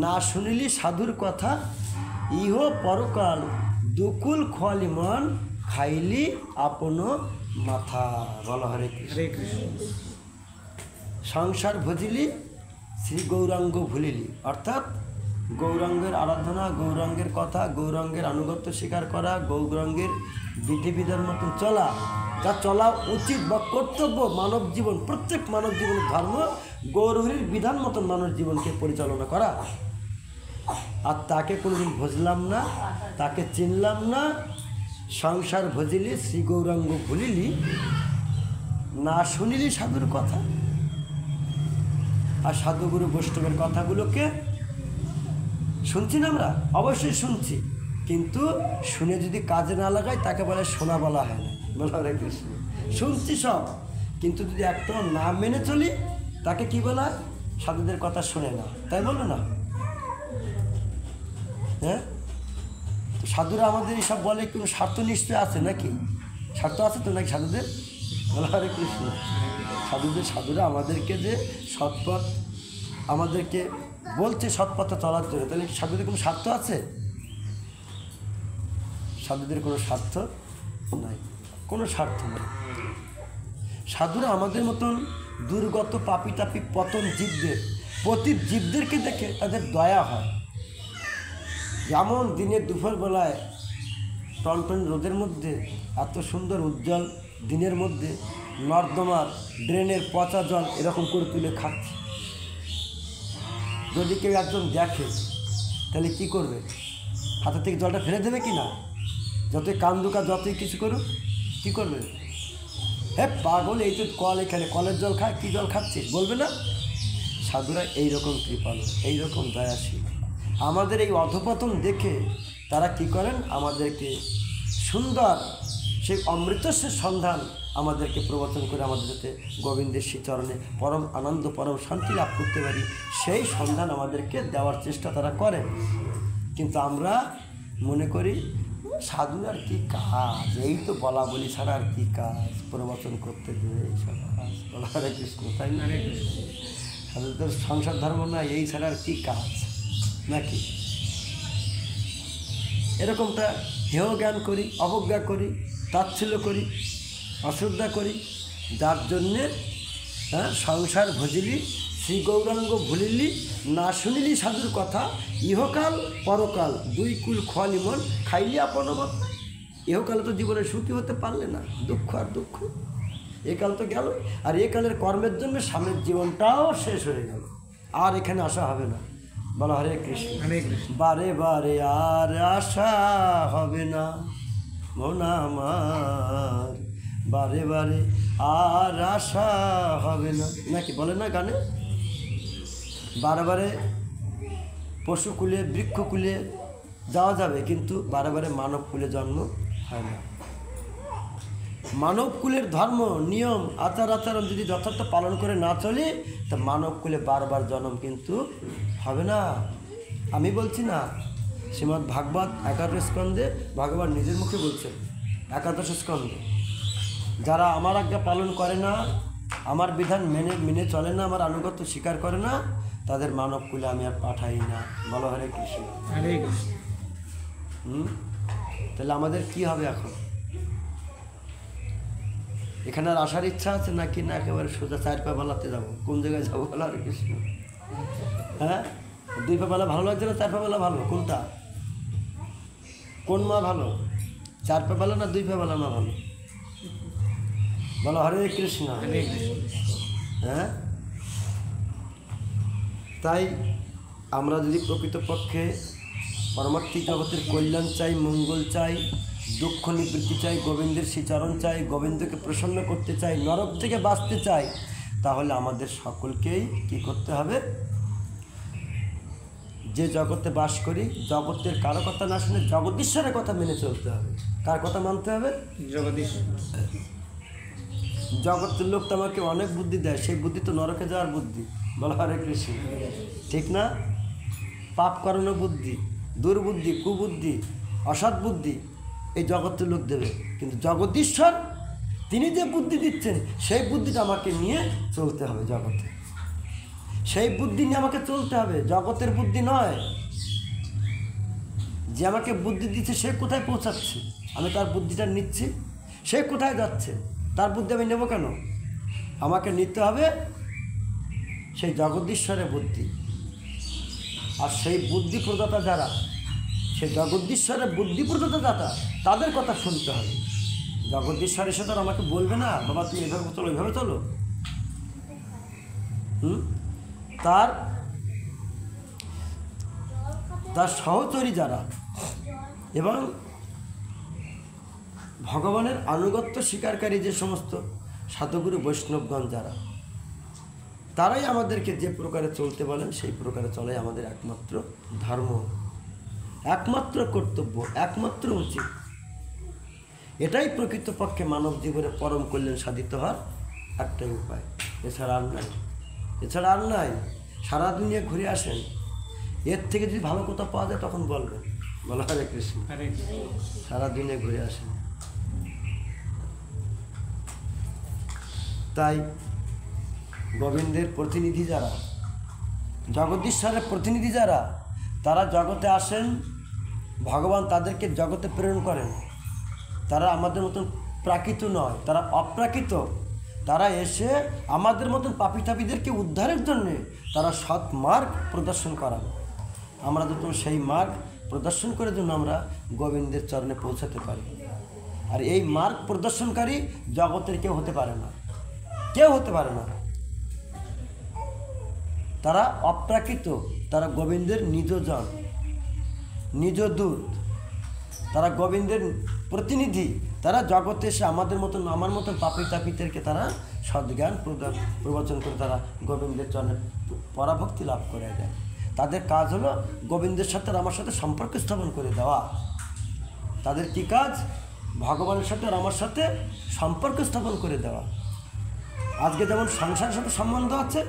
না শুনিলি সাধুর কথা। ইহ পরকাল দুকুল খোয়ালি মন, খাইলি আপন মাথা। বলো হরে কৃষ্ণ। হরে কৃষ্ণ। সংসার ভজিলি শ্রী গৌরাঙ্গ ভুলিলি, অর্থাৎ গৌরাঙ্গের আরাধনা, গৌরাঙ্গের কথা, গৌরাঙ্গের আনুগত্য স্বীকার করা, গৌরাঙ্গের বিধিবিধান মতন চলা, যা চলা উচিত বা কর্তব্য মানব জীবন, প্রত্যেক মানব জীবনের ধর্ম গৌরহরির বিধান মতন মানব জীবনকে পরিচালনা করা। আর তাকে কোনোদিন ভজলাম না, তাকে চিনলাম না। সংসার ভজিলি শ্রী গৌরাঙ্গ ভুলিলি, না শুনিলি সাধুর কথা। আর সাধুগুরু বৈষ্ণবের কথাগুলোকে শুনছি না আমরা? অবশ্যই শুনছি, কিন্তু শুনে যদি কাজে না লাগাই তাকে বলে শোনা বলা হয় না। বলা হরে কৃষ্ণ। শুনছি সব, কিন্তু যদি একদম না মেনে চলি তাকে কি বলা হয়? সাধুদের কথা শোনে না, তাই বলো না? হ্যাঁ, তো সাধুরা আমাদের এইসব বলে, কোনো স্বার্থ নিশ্চয় আছে নাকি? স্বার্থ আছে তো নাকি সাধুদের? বলা হরে কৃষ্ণ। সাধুরা আমাদেরকে যে সৎপথ, আমাদেরকে বলছে সৎপথে চলার জন্য, তাহলে কি সাধুদের কোনো স্বার্থ আছে? সাধুদের কোনো স্বার্থ নাই, কোনো স্বার্থ নেই। সাধুরা আমাদের মতন দুর্গত পাপি তাপি পতন জীবদের, পতিত জীবদেরকে দেখে তাদের দয়া হয়। যেমন দিনের দুপুরবেলায় টনটন রোদের মধ্যে, এত সুন্দর উজ্জ্বল দিনের মধ্যে নর্দমার ড্রেনের পচা জল এরকম করে তুলে খাচ্ছে, যদি কেউ একজন দেখে তাহলে কি করবে? হাতে থেকে জলটা ফেলে দেবে কি না? যতই কান্দুকা, যতই কিছু করুক, কী করবে? হ্যাঁ পাগল, এই তো কল, এখানে কলের জল খায়, কী জল খাচ্ছিস বলবে না? সাধুরা এইরকম কৃপালু, এইরকম দয়াশীল। আমাদের এই অধপতন দেখে তারা কি করেন? আমাদেরকে সুন্দর সেই অমৃতস্যের সন্ধান আমাদেরকে প্রবচন করে আমাদের যাতে গোবিন্দের শ্রীচরণে পরম আনন্দ, পরম শান্তি লাভ করতে পারি, সেই সন্ধান আমাদেরকে দেওয়ার চেষ্টা তারা করেন। কিন্তু আমরা মনে করি সাধু আর কি কাজ, এই তো বলা বলি ছাড়া আর কি কাজ, প্রবচন করতে দেবে এইসব কাজ। বলা হরে কৃষ্ণ, তাই না? সাধুদের সংসার ধর্ম না, এই ছাড়া আর কি কাজ নাকি? এরকমটা হেয় জ্ঞান করি, অবজ্ঞা করি, তাচ্ছিল্য করি, অশ্রদ্ধা করি, যার জন্যে সংসার ভজিলি শ্রী গৌরাঙ্গ ভুলিলি, না শুনিলি সাধুর কথা। ইহকাল পরকাল দুই কুল খোয়ালি মন, খাইলি আপন মত। ইহকালে তো জীবনে সুখী হতে পারলে না, দুঃখ আর দুঃখ। একাল তো গেল, আর একালের কর্মের জন্য সামনের জীবনটাও শেষ হয়ে গেল, আর এখানে আসা হবে না। বলা হরে কৃষ্ণ। হরে কৃষ্ণ। বারে বারে আর আশা হবে না মন আমার, বারে বারে আর আশা হবে না, নাকি বলে না গানে? বারে বারে পশুকুলে, বৃক্ষকুলে যাওয়া যাবে, কিন্তু বারে বারে মানবকুলে জন্ম হয় না। মানবকুলের ধর্ম, নিয়ম, আচার আচরণ যদি যথার্থ পালন করে না চলে, তা মানবকুলে বারবার জন্ম কিন্তু হবে না। আমি বলছি না, শ্রীমদ্ ভাগবত 11 স্কন্ধে ভগবান নিজের মুখে বলছেন, 11 স্কন্ধে, যারা আমার আজ্ঞা পালন করে না, আমার বিধান মেনে চলে না, আমার আনুগত্য স্বীকার করে না, তাদের মানবকুলে আমি আর পাঠাই না। বলো হরে কৃষ্ণ। হরে কৃষ্ণ। তাহলে আমাদের কি হবে এখন? এখানে আর আসার ইচ্ছা আছে নাকি? না একেবারে সোজা 4 পা বালাতে যাবো? কোন জায়গায় যাবো? বলো হরে কৃষ্ণ। হ্যাঁ, 2 পা বালা ভালো লাগছে না 4 পা বালা ভালো? কোনটা? কোন মা ভালো? 4 পা বালা না 2 পা বালা মা ভালো? বলো হরে কৃষ্ণ। হরে কৃষ্ণ। হ্যাঁ, তাই আমরা যদি প্রকৃতপক্ষে পরমার্থিক জগতের কল্যাণ চাই, মঙ্গল চাই, দুঃখ নিবৃত্তি চাই, গোবিন্দের শ্রীচরণ চাই, গোবিন্দকে প্রসন্ন করতে চাই, নরক থেকে বাঁচতে চাই, তাহলে আমাদের সকলকেই কি করতে হবে? যে জগতে বাস করি, জগতের কারো কথা না শুনে জগদীশ্বরের কথা মেনে চলতে হবে। কার কথা মানতে হবে? জগদীশ। জগতের লোক তো আমাকে অনেক বুদ্ধি দেয়, সেই বুদ্ধি তো নরকে যাওয়ার বুদ্ধি। বলো হরে কৃষ্ণ, ঠিক না? পাপ করানো বুদ্ধি, দুর্বুদ্ধি, কুবুদ্ধি, অসৎ বুদ্ধি এই জগতের লোক দেবে, কিন্তু জগদীশ্বর তিনি যে বুদ্ধি দিচ্ছেন সেই বুদ্ধিটা আমাকে নিয়ে চলতে হবে জগতে। সেই বুদ্ধি নিয়ে আমাকে চলতে হবে, জগতের বুদ্ধি নয়। যে আমাকে বুদ্ধি দিচ্ছে সে কোথায় পৌঁছাচ্ছে, আমি তার বুদ্ধিটা নিচ্ছি, সে কোথায় যাচ্ছে, তার বুদ্ধি আমি নেব কেন? আমাকে নিতে হবে সেই জগদীশ্বরের বুদ্ধি। আর সেই বুদ্ধি প্রদাতা যারা, সেই জগদীশ্বরের বুদ্ধি প্রদাতা যারা, তাদের কথা শুনতে হবে। জগদীশ্বর এসে তো আমাকে বলবে না বাবা তুমি এভাবে চলো এভাবে চলো। তার সহচরী যারা এবং ভগবানের আনুগত্য স্বীকারকারী যে সমস্ত সাধুগুরু বৈষ্ণবগণ যারা, তারাই আমাদেরকে যে প্রকারে চলতে বলেন সেই প্রকারে চলাই আমাদের একমাত্র ধর্ম, একমাত্র কর্তব্য, একমাত্র উচিত। এটাই প্রকৃতপক্ষে মানব জীবনে পরম কল্যাণ সাধিত হওয়ার একটাই উপায়, এছাড়া আর নাই, এছাড়া আর নাই। সারা দুনিয়া ঘুরে আসেন, এর থেকে যদি ভালো কোথাও পাওয়া যায় তখন বলবেন। বলা হরে কৃষ্ণ, সারা দুনিয়া ঘুরে আসেন। তাই গোবিন্দের প্রতিনিধি যারা, জগদীশ্বরের প্রতিনিধি যারা, তারা জগতে আসেন, ভগবান তাদেরকে জগতে প্রেরণ করেন। তারা আমাদের মতন প্রাকৃত নয়, তারা অপ্রাকৃত। তারা এসে আমাদের মতন পাপী তাপীদেরকে উদ্ধারের জন্যে তারা সৎ মার্গ প্রদর্শন করান। আমরা তো সেই মার্গ প্রদর্শন করার জন্য আমরা গোবিন্দের চরণে পৌঁছাতে পারি। আর এই মার্গ প্রদর্শনকারী জগতের কেউ হতে পারে না, কেউ হতে পারে না। তারা অপ্রাকৃত, তারা গোবিন্দের নিজজন, নিজ দূত, তারা গোবিন্দের প্রতিনিধি। তারা জগতে এসে আমাদের মতন, আমার মতন পাপী তাপীদেরকে তারা সদ্জ্ঞান প্রবচন করে তারা গোবিন্দের চরণে পরাভক্তি লাভ করে দেয়। তাদের কাজ হলো গোবিন্দের সাথে আমার সাথে সম্পর্ক স্থাপন করে দেওয়া। তাদের কী কাজ? ভগবানের সাথে আর আমার সাথে সম্পর্ক স্থাপন করে দেওয়া। আজকে যেমন সংসারের সাথে সম্বন্ধ আছে,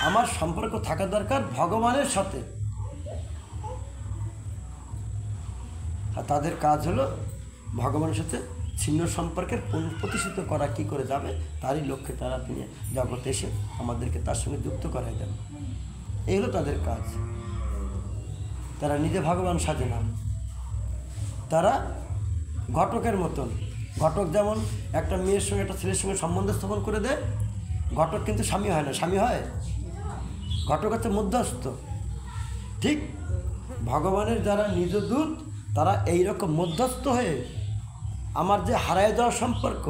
আমার সম্পর্ক থাকা দরকার ভগবানের সাথে। আর তাদের কাজ হলো ভগবানের সাথে ছিন্ন সম্পর্কের প্রতিষ্ঠিত করা। কী করে যাবে তারই লক্ষ্যে তারা নিয়ে জগতে এসে আমাদেরকে তার সঙ্গে যুক্ত করাই দেন। এই হলো তাদের কাজ। তারা নিজে ভগবান সাজে না, তারা ঘটকের মতন। ঘটক যেমন একটা মেয়ের সঙ্গে একটা ছেলের সঙ্গে সম্বন্ধ স্থাপন করে দেয়, ঘটক কিন্তু স্বামী হয় না। স্বামী হয়, ঘটক হচ্ছে মধ্যস্থ। ঠিক ভগবানের যারা নিজ দূত, তারা এইরকম মধ্যস্থ হয়ে আমার যে হারায় যাওয়া সম্পর্ক,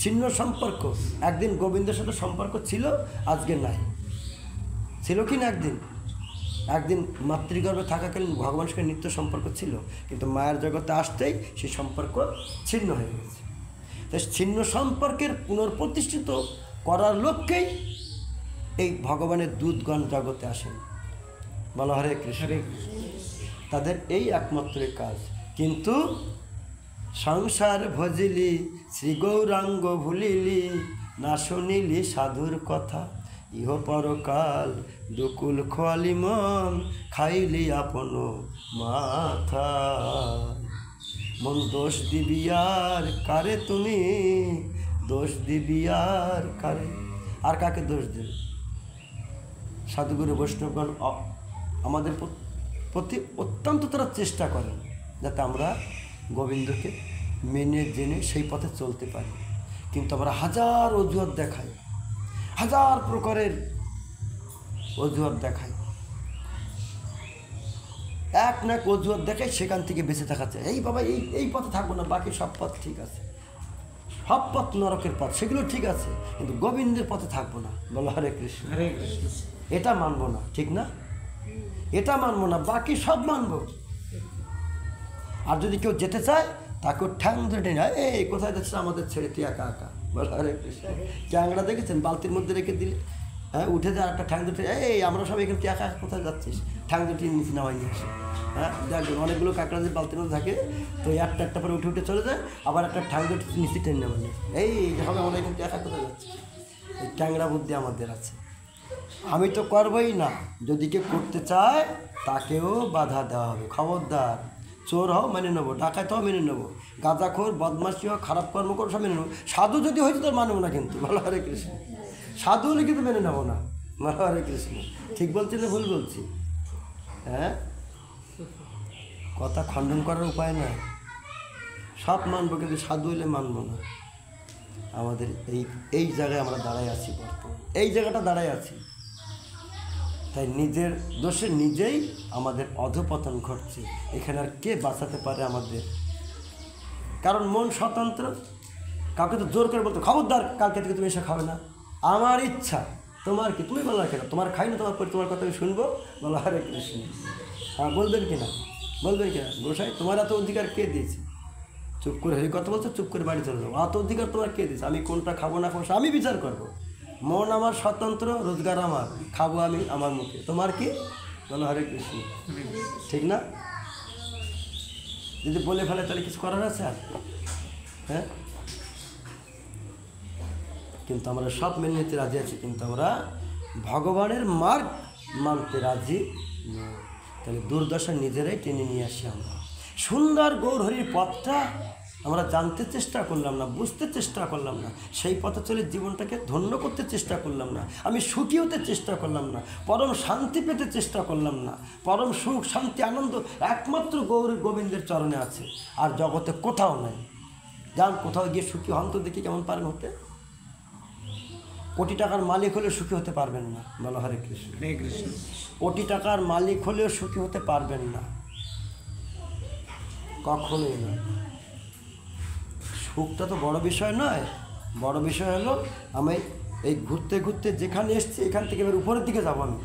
ছিন্ন সম্পর্ক, একদিন গোবিন্দের সাথে সম্পর্ক ছিল, আজকে নাই। ছিল কি না? একদিন মাতৃগর্ভে থাকাকালীন ভগবানের সঙ্গে নিত্য সম্পর্ক ছিল, কিন্তু মায়ের জগতে আসতেই সেই সম্পর্ক ছিন্ন হয়ে গেছে। তাই ছিন্ন সম্পর্কের পুনঃপ্রতিষ্ঠিত করার লক্ষ্যেই এই ভগবানের দূতগণ জগতে আসেন। বলো হরে কৃষ্ণ। তাদের এই একমাত্র কাজ। কিন্তু সংসার ভজিলি শ্রী গৌরাঙ্গ ভুলিলি, না শুনিলি সাধুর কথা, ইহ পরকাল দুকুল খোয়ালি মন, খাইলি আপন মাথা। মন দোষ দিবি আর কারে তুমি, দোষ দিবি আর কারে? আর কাকে দোষ দেবে? সাধুগুরু বৈষ্ণবগণ আমাদের প্রতি অত্যন্ত তারা চেষ্টা করেন যাতে আমরা গোবিন্দকে মেনে জেনে সেই পথে চলতে পারি। কিন্তু আমরা হাজার অজুহাত দেখাই, হাজার প্রকারের অজুহাত দেখাই, এক না এক অজুহাত দেখাই, সেখান থেকে বেঁচে থাকাচ্ছে। এই বাবা এই পথে থাকবো না, বাকি সব পথ ঠিক আছে, সব পথ নরকের পথ, সেগুলো ঠিক আছে, কিন্তু গোবিন্দের পথে থাকবো না। বলো হরে কৃষ্ণ। হরে কৃষ্ণ। এটা মানবো না, ঠিক না? এটা মানবো না, বাকি সব মানবো। আর যদি কেউ যেতে চায় তাকেও ঠ্যাং ধরে টেনে, এই কোথায় যাচ্ছে আমাদের ছেড়ে, তুই একা একা। বলো হরে কৃষ্ণ। ক্যাংড়া দেখেছেন বালতির মধ্যে রেখে দিলে হ্যাঁ উঠে যা একটা ঠ্যাং দুটি, এই আমরা সব এখানে তুই একা কোথায় যাচ্ছিস, ঠ্যাং দুটি নিচে নামাই নিয়ে আসে। হ্যাঁ দেখ অনেকগুলো কাঁকড়া যে বালতির মধ্যে থাকে, তো একটা একটা পরে উঠে উঠে চলে যায়, আবার একটা ঠ্যাং দুটি নিচে টেনে নামাই নিয়ে আসে। এই হবে আমরা এখানে তুই একা কোথায় যাচ্ছিস, এই ট্যাংরা বুদ্ধি আমাদের আছে। আমি তো করবই না, যদি কেউ করতে চায় তাকেও বাধা দেওয়া হবে। খবরদার, চোর হও মেনে নেবো, ডাকাত হও মেনে নেবো, গাঁজাখোর বদমাশি হোক, খারাপ কর্ম করো সব মেনে নেবো। সাধু যদি হয়েছে তোর মানবো না কিন্তু, বলো হরে কৃষ্ণ। সাধু হলে কিন্তু মেনে নেবো না, বলো হরে কৃষ্ণ। ঠিক বলছি না ভুল বলছি? হ্যাঁ, কথা খণ্ডন করার উপায় নয়, সব মানবো কিন্তু সাধু হলে মানবো না। আমাদের এই জায়গায় আমরা দাঁড়ায় আছি, বর্তমানে এই জায়গাটা দাঁড়ায় আছি, তাই নিজের দোষে নিজেই আমাদের অধঃপতন ঘটছে। এখানে আর কে বাঁচাতে পারে আমাদের? কারণ মন স্বতন্ত্র, কাউকে তো জোর করে বলতো খবরদার কালকে থেকে তুমি এসে খাবে না, আমার ইচ্ছা, তোমার কি, তুমি বলো না কেন, তোমার খাই না, তোমার কথা আমি শুনবো, বলো হরে কৃষ্ণ। হ্যাঁ বলবেন কিনা, বলবেন কিনা, গোসাই তোমার এত অধিকার কে দিয়েছে? চুপ করে হরি কথা বলছো, চুপ করে বাড়ি চলে যাবো, এত অধিকার তোমার কে দিয়েছে? আমি কোনটা খাবো না খাবো আমি বিচার করবো। মন আমার স্বতন্ত্র, রোজগার আমার, খাবো আমি আমার মুখে, তোমার কি, বলো হরে কৃষ্ণ। ঠিক না? যদি বলে ফেলে তাহলে কিছু করার আছে আর? হ্যাঁ, কিন্তু আমরা সব মেনে নিতে রাজি আছি, কিন্তু আমরা ভগবানের মার্গ মানতে রাজি নই। তাহলে দুর্দশা নিজেরাই টেনে নিয়ে আসি। আমরা সুন্দর গৌরহরির পথটা আমরা জানতে চেষ্টা করলাম না, বুঝতে চেষ্টা করলাম না, সেই পথে চলে জীবনটাকে ধন্য করতে চেষ্টা করলাম না, আমি সুখী হতে চেষ্টা করলাম না, পরম শান্তি পেতে চেষ্টা করলাম না। পরম সুখ শান্তি আনন্দ একমাত্র গৌর গোবিন্দের চরণে আছে, আর জগতে কোথাও নাই। যান কোথাও গিয়ে সুখী হন তো দেখি কেমন পারেন হতে। কোটি টাকার মালিক হলেও সুখী হতে পারবেন না, বলো হরে কৃষ্ণ। হরে কৃষ্ণ। কোটি টাকার মালিক হলেও সুখী হতে পারবেন না, কখনোই না। সুখটা তো বড় বিষয় নয়, বড় বিষয় হলো আমি এই ঘুরতে ঘুরতে যেখানে এসছি এখান থেকে এবার উপরের দিকে যাবো। আমি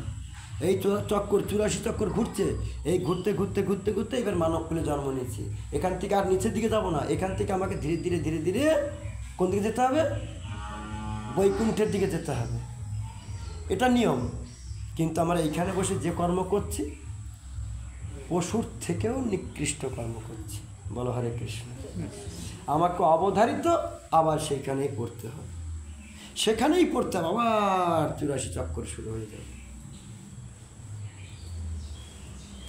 এই চক্কর 84 চক্কর ঘুরছে, এই ঘুরতে ঘুরতে ঘুরতে ঘুরতে এবার মানব কুলে জন্ম নিয়েছি। এখান থেকে আর নিচের দিকে যাব না, এখান থেকে আমাকে ধীরে ধীরে ধীরে ধীরে কোন দিকে যেতে হবে? বৈকুণ্ঠের দিকে যেতে হবে, এটা নিয়ম। কিন্তু আমরা এইখানে বসে যে কর্ম করছি পশুর থেকেও নিকৃষ্ট কর্ম করছি, বলো হরে কৃষ্ণ। আমাকে অবধারিত আবার সেইখানেই পড়তে হবে, সেখানেই পড়তে হবে, আবার 84 চক্কর শুরু হয়ে যাবে।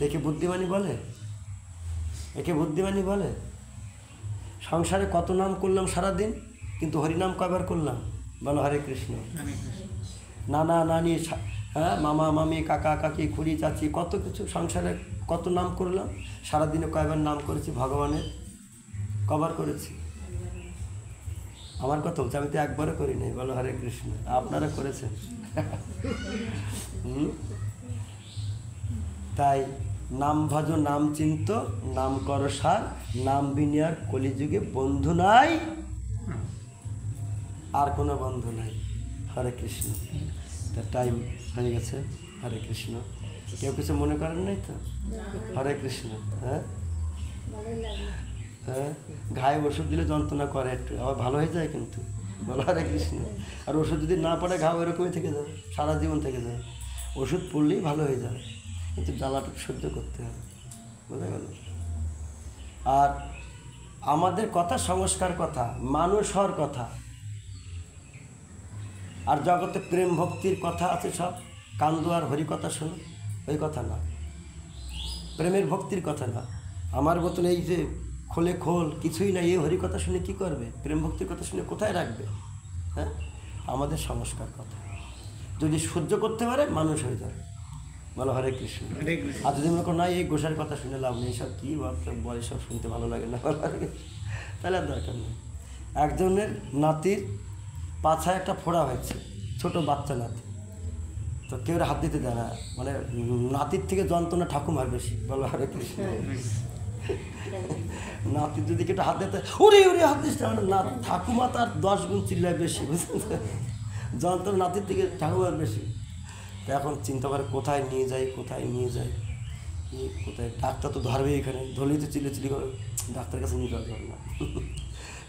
একে বুদ্ধিমানী বলে? একে বুদ্ধিমানী বলে? সংসারে কত নাম করলাম সারাদিন, কিন্তু হরিনাম কয়বার করলাম, বলো হরে কৃষ্ণ। নানা নানি, হ্যাঁ মামা মামি, কাকা কাকি, খুড়ি চাচি, কত কিছু সংসারে কত নাম করলাম, সারাদিনে কয়বার নাম করেছি ভগবানের, কবার করেছি? আমার কথা বলছে, আমি তো একবারও করি নাই, বলো হরে কৃষ্ণ। আপনারা করেছেন। তাই নাম ভজ নাম চিন্ত, নাম কর সার, নাম বিনিয়ার কলিযুগে বন্ধু নাই, আর কোনো বন্ধু নাই। হরে কৃষ্ণ। তার টাইম হয়ে গেছে। হরে কৃষ্ণ। কেউ কিছু মনে করেন নাই তো? হরে কৃষ্ণ। হ্যাঁ হ্যাঁ, ঘায়ে ওষুধ দিলে যন্ত্রণা করে একটু, আবার ভালো হয়ে যায় কিন্তু, বলো হরে কৃষ্ণ। আর ওষুধ যদি না পড়ে ঘা ওইরকমই থেকে যাবে, সারা জীবন থেকে যাবে। ওষুধ পড়লেই ভালো হয়ে যাবে, কিন্তু জ্বালাটা সহ্য করতে হবে, বোঝা গেল? আর আমাদের কথা সংস্কার কথা, মানুষ হওয়ার কথা, আর জগতে প্রেম ভক্তির কথা আছে সব, কান্দো আর হরি কথা শোনো, ওই কথা না, প্রেমের ভক্তির কথা না। আমার মতন এই যে খোলে খোল কিছুই না, এই হরি কথা শুনে কি করবে? প্রেম ভক্তির কথা শুনে কোথায় রাখবে? হ্যাঁ, আমাদের সংস্কার কথা যদি সহ্য করতে পারে মানুষ হয়ে যাবে, বলো হরে কৃষ্ণ। আর যদি মনে করো না এই গোসার কথা শুনে লাভ নেই, সব কী বলে, সব শুনতে ভালো লাগে না, তাহলে আর দরকার নেই। একজনের নাতির পাছায় একটা ফোড়া হয়েছে, ছোট বাচ্চা নাতি, তো কেউ হাত দিতে দেয় না, মানে নাতির থেকে যন্ত্রণা ঠাকুমার বেশি, বলো হরে কৃষ্ণ। নাতির যদি কেউ হাত দিতে, উড়ে উড়ে হাত দিচ্ছে, না ঠাকুমা তার 10 গুণ চিল্লায় বেশি, বুঝলেন? যন্ত্রণা নাতির থেকে ঠাকুমার বেশি। তো এখন চিন্তা করে কোথায় নিয়ে যাই, কোথায় নিয়ে যাই, কোথায়? ডাক্তার তো ধরবে, এখানে ধরলেই তো চিল্লি করে, ডাক্তারের কাছে নিতে হবে না,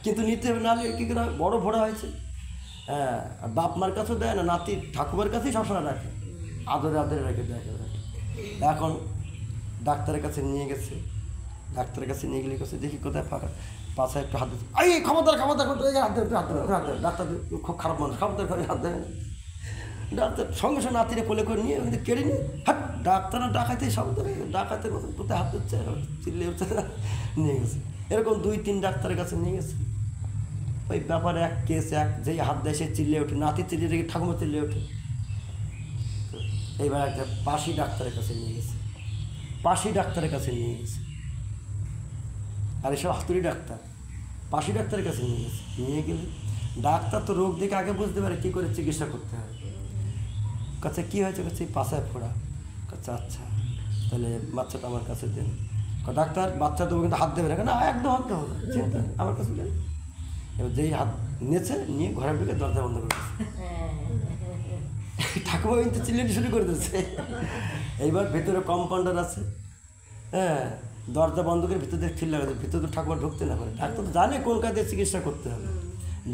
কিন্তু নিতে হবে, নাহলে কী করে? বড় ফোড়া হয়েছে, হ্যাঁ, আর বাপ মার কাছেও দেয় না, নাতি ঠাকুমার কাছেই সবসময় রাখে, আদরে আদরে রেখে দেয় একেবারে। এখন ডাক্তারের কাছে নিয়ে গেছে, ডাক্তারের কাছে নিয়ে গেলে কাছে দেখি কোথায় ফাঁকা, পাশায় একটু হাত দিচ্ছে, এই ক্ষমতার ক্ষমতা করতে হাত দেবে, হাত দেবে, হাত দেবে। ডাক্তার খুব খারাপ মানুষ, ক্ষমতার করে হাত দেবে না। ডাক্তার সঙ্গে সঙ্গে নাতিরে কোলে করে নিয়ে কিন্তু কেড়ে নিয়ে হাট, ডাক্তাররা ডাকাইতে সব ডাকাতের মতন কোথায় হাত দিচ্ছে, চিল্লে উঠছে, নিয়ে গেছে। এরকম 2-3 ডাক্তারের কাছে নিয়ে গেছে। ওই ব্যাপারে এক কেস, এক যেই হাত দেয় সে চিল্লে ওঠে, নাতি চিল্লে রেখে ঠাকুমা চিল্লে ওঠে। এইবার একটা পাশি ডাক্তারের কাছে নিয়ে গেছে, পাশি ডাক্তারের কাছে নিয়ে গেছে। আর এসব হাতুড়ি ডাক্তার পাশি ডাক্তারের কাছে নিয়ে গেছে। নিয়ে গেলে ডাক্তার তো রোগ দেখে আগে বুঝতে পারে কী করে চিকিৎসা করতে হয়। কাছে কী হয়েছে? কাছে পাশায় ফোড়া। কাছে আচ্ছা, তাহলে বাচ্চাটা আমার কাছে দেন। ডাক্তার বাচ্চা দেবো কিন্তু হাত দেবে না, না একদম হাত দেবো না, চিন্তা আমার কাছে দেন। এবার যেই হাত নিয়েছে নিয়ে ঘরে ঢুকে দরজা বন্ধ করে দিচ্ছে। ঠাকুমা কিন্তু চিল্লানি শুরু করে দিচ্ছে। এইবার ভেতরে কম্পাউন্ডার আছে, হ্যাঁ, দরজা বন্ধ করে ভিতর দিয়ে ঠিক লাগাচ্ছে, ভিতরে তো ঠাকুমা ঢুকতে না পারে। ডাক্তার তো জানে কোন কাজে চিকিৎসা করতে হবে।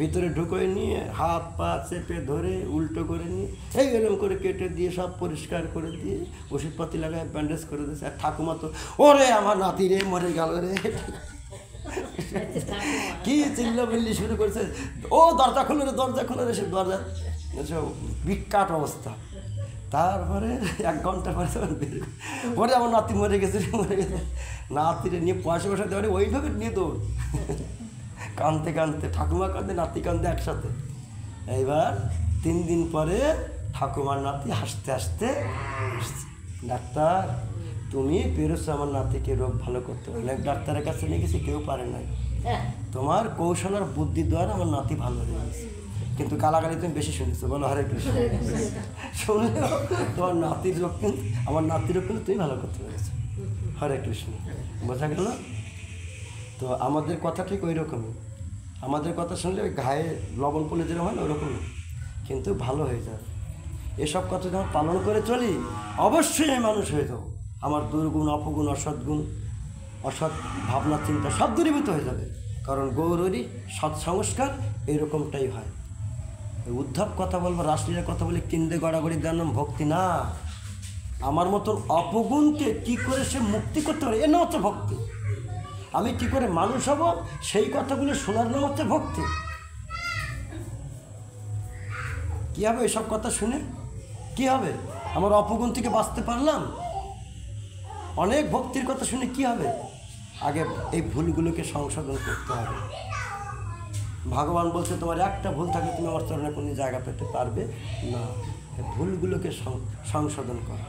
ভিতরে ঢুকে নিয়ে হাত পা চেপে ধরে উল্টো করে নিয়ে এই এরকম করে কেটে দিয়ে সব পরিষ্কার করে দিয়ে ওষুধপাতি লাগায় ব্যান্ডেজ করে দিয়েছে। আর ঠাকুমা তো ওরে আমার নাতি রে মরে গেল রে, কি চিল্লামিল্লি শুরু করেছে। ও দরজা খুলে রে, দরজা খুলে রে, সে দরজা সব বিকট অবস্থা। তারপরে 1 ঘন্টা পরে ওরে আমার নাতি মরে গেছে, মরে গেছে। নাতিরে নিয়ে পয়সা দেওয়ারে ওইভাবে নিয়ে দৌড়, কাঁদতে কাঁদতে, ঠাকুমা কাঁদতে নাতি কাঁদতে একসাথে। এইবার 3 দিন পরে ঠাকুমার নাতি হাসতে হাসতে আসছে, ডাক্তার তুমি পেরেছো আমার নাতিকে রোগ ভালো করতে। অনেক ডাক্তারের কাছে নিয়ে গেছি, কেউ পারে নাই। তোমার কৌশল আর বুদ্ধি দ্বারা আমার নাতি ভালো হয়ে গেছে। কিন্তু গালাগালি তুমি বেশি শুনেছো, বলো হরে কৃষ্ণ। শুনলেও তোমার নাতির রোগ কিন্তু, আমার নাতির রোগ কিন্তু তুমি ভালো করতে পেরেছো। হরে কৃষ্ণ, বোঝা গেল? তো আমাদের কথা ঠিক ওই রকমই। আমাদের কথা শুনলে ওই ঘায়ে লবণ পড়লে যেরকম হয় না ওরকমই, কিন্তু ভালো হয়ে যায়। এসব কথা যখন পালন করে চলি অবশ্যই আমি মানুষ হয়ে যাবো। আমার দুর্গুণ, অপগুণ, অসৎগুণ, অসৎ ভাবনা চিন্তা সব দূরীভূত হয়ে যাবে। কারণ গৌরী সৎসংস্কার এরকমটাই হয়। উদ্ধব কথা বলবো, রাসলীলার কথা বলে কেন্দ্রে গড়াগড়ি দেওয়ার নাম ভক্তি না। আমার মতন অপগুণকে কী করে সে মুক্তি করতে পারে, এর নাম হচ্ছে ভক্তি। আমি কী করে মানুষ হব সেই কথাগুলো শোনার নাম হচ্ছে ভক্তি। কী হবে এসব কথা শুনে? কী হবে? আমার অপগুণ থেকে বাঁচতে পারলাম? অনেক ভক্তির কথা শুনে কী হবে? আগে এই ভুলগুলোকে সংশোধন করতে হবে। ভগবান বলছে তোমার একটা ভুল থাকলে তুমি আমার চরণে কোনো জায়গা পেতে পারবে না। ভুলগুলোকে সংশোধন করা।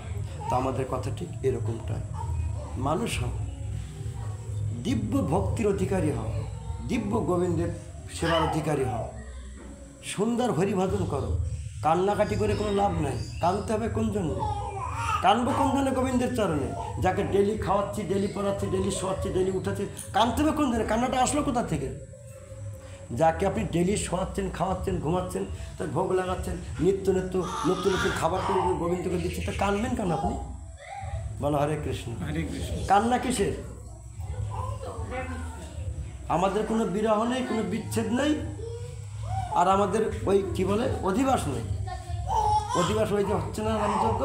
তো আমাদের কথা ঠিক এরকমটাই। মানুষ হও, দিব্য ভক্তির অধিকারী হও, দিব্য গোবিন্দের সেবার অধিকারী হও, সুন্দর হরিভজন করো। কান্নাকাটি করে কোনো লাভ নাই। কাঁদতে হবে কোন জন্য? কানবো কোন জন্য? গোবিন্দের চরণে। যাকে ডেলি খাওয়াচ্ছি, ডেলি পড়াচ্ছি, ডেলি শোয়াচ্ছি, ডেলি উঠাচ্ছি, কাঁদতে হবে কোন জন্য? কান্নাটা আসলো কোথা থেকে? যাকে আপনি ডেলি শোয়াচ্ছেন, খাওয়াচ্ছেন, ঘুমাচ্ছেন, তার ভোগ লাগাচ্ছেন, নিত্য নিত্য নতুন নতুন খাবার করে গোবিন্দকে দিচ্ছেন, তা কানবেন কেন আপনি? বলো হরে কৃষ্ণ। হরে কৃষ্ণ। কান্না কিসের? আমাদের কোনো বিরহ নেই, কোনো বিচ্ছেদ নেই, আর আমাদের ওই কী বলে অধিবাস নেই। অধিবাস হয়েছে হচ্ছে না রামযজ্ঞ,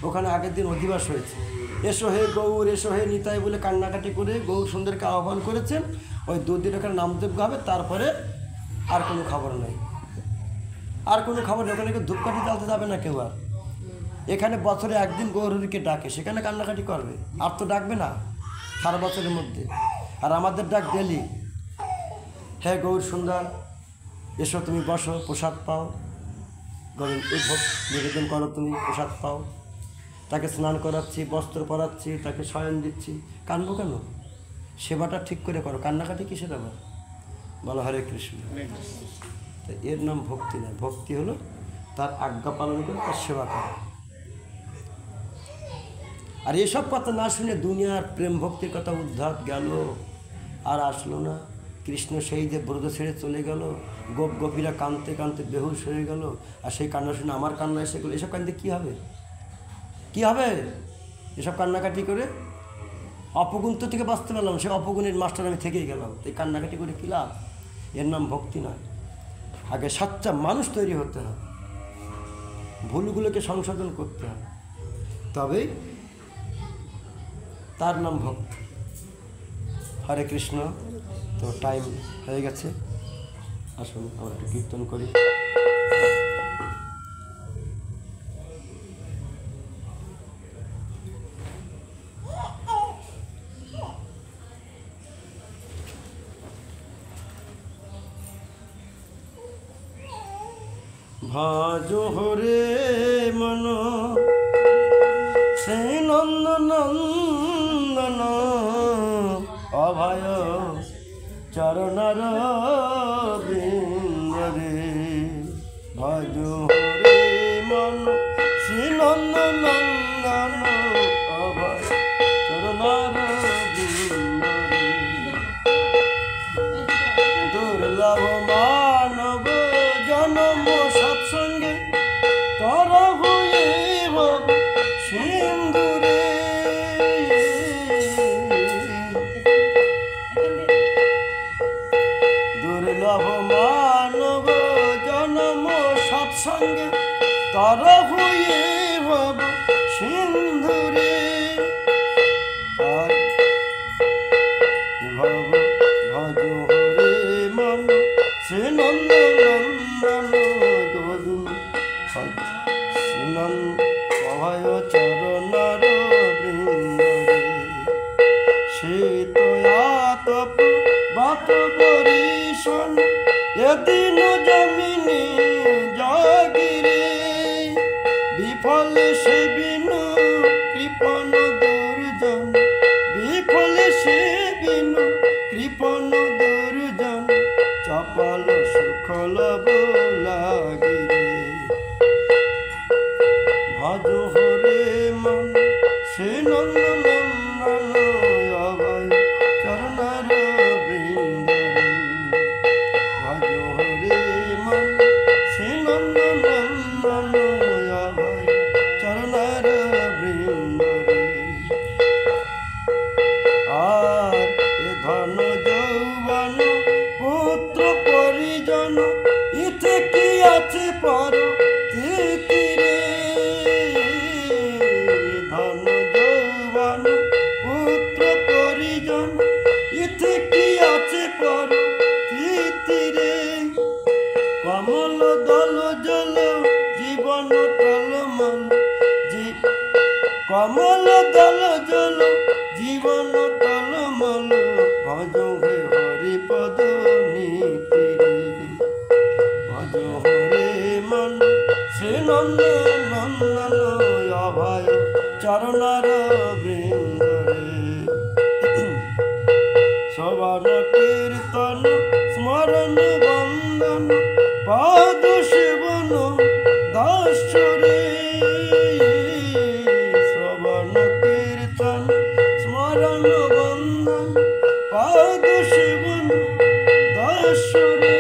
ওখানে আগের দিন অধিবাস হয়েছে। এসো হে গৌর, এসো হে নিতাই বলে কান্নাকাটি করে গৌর সুন্দরকে আহ্বান করেছেন। ওই 2 দিন ওখানে নামযজ্ঞ হবে, তারপরে আর কোনো খবর নেই, আর কোনো খবর নেই। ওখানে কেউ ধূপকাঠি জ্বালতে যাবে না কেউ। আর এখানে বছরে একদিন গৌরহরিকে ডাকে, সেখানে কান্নাকাটি করবে, আর তো ডাকবে না সারা বছরের মধ্যে। আর আমাদের ডাক ডেলি, হে গৌর সুন্দর এসো, তুমি বসো, প্রসাদ পাও, গোবিন্দ এই ভোগ নিবেদন করো, তুমি প্রসাদ পাও। তাকে স্নান করাচ্ছি, বস্ত্র পরাচ্ছি, তাকে শয়ন দিচ্ছি, কানবো কেন? সেবাটা ঠিক করে করো, কান্নাকাটি কিসের আবার? বলো হরে কৃষ্ণ। তো এর নাম ভক্তি নয়। ভক্তি হলো তার আজ্ঞা পালন করে তার সেবা করা। আর এসব কথা না শুনে দুনিয়ার প্রেম ভক্তির কথা উদ্ধার গেল, আর আসলো না। কৃষ্ণ সেই যে ব্রত ছেড়ে চলে গেল, গোপ গোপীরা কাঁদতে কাঁদতে বেহুশ হয়ে গেল, আর সেই কান্না শুনে আমার কান্না এসে গেলো। এসব কান্দে কী হবে? কী হবে এসব কান্নাকাটি করে? অপগুণ তো থেকে বাঁচতে পারলাম, সেই অপগুণের মাস্টার আমি থেকেই গেলাম। এই কান্নাকাটি করে কী লাভ? এর নাম ভক্তি নয়। আগে সাচ্চা মানুষ তৈরি হতে হবে, ভুলগুলোকে সংশোধন করতে হবে, তবেই তার নাম ভক্ত। হরে কৃষ্ণ। তো টাইম হয়ে গেছে, আসুন আমরা একটু কীর্তন করি। ভজ হরে মন সে নন্দনন্দন অভয় চরণার বৃন্দরে। ভজ হরে মন শ্রী নন্দনন্দন অভয় চরণার বৃন্দরে। দুর্লভ মানব জনম সৎসঙ্গে তর হয়ে সিন্ধুরে। দুর্লভ মানব জনম সৎসঙ্গে তর হয়ে সিন্ধুরে। ভব ভজ হরে মন সে নন্দনন্দন গোবিন্দ অভয় চরণার বৃন্দরে। শীতয়াতপ বাত পরিশন এদিন জমিনি জাগিরে। বিফল সে বিনু কৃপণ দুর্জন, বিফল সে বিনু কৃপণ দুর্জন চপল সুখল লাগিরে। ভজ হরে মন সে নন্দনন্দন অভয় চরণার বৃন্দরে। ভজ হরে মন সে নন্দনন্দন অভয় চরণার বৃন্দরে। আর এ ধন যৌবন পুত্র পরিজন ইতে কি আছে পর তিতিরে। ধন যৌবন পুত্র পরিজন ইতে কি আছে পর তিতিরে। কমল দল জল জীবন টলমল, কমল দল জল জীবন টলমল। ভজ হে হরি পদ নীতিরে। ভজ হরে মন সে নন্দনন্দন অভয় চরণার বৃন্দরে। শ্রবণ কীর্তন স্মরণ বন্দন পাদ সেবন দাসরে। শ্রবণ কীর্তন স্মরণ বন্দন পাদ সেবন দাসরে।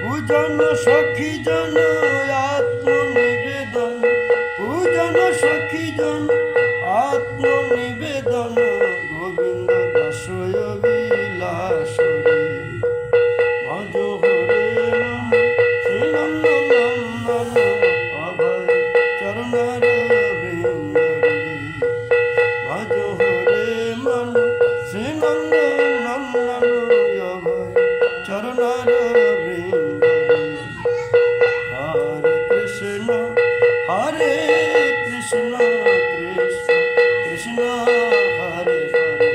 পূজন সখী জন আত্মনিবেদন, পূজন সখী জন আত্মনিবেদন গোবিন্দ দাসয় বিলাসরে। ভজ হরে মন শ্রী নন্দনন্দন অভয় চরণার বৃন্দরে। ভজ হরে মন শ্রী নন্দনন্দন অভয় চরণার বৃন্দরে। হরে কৃষ্ণ হরে কৃষ্ণ কৃষ্ণ কৃষ্ণ হরে হরে।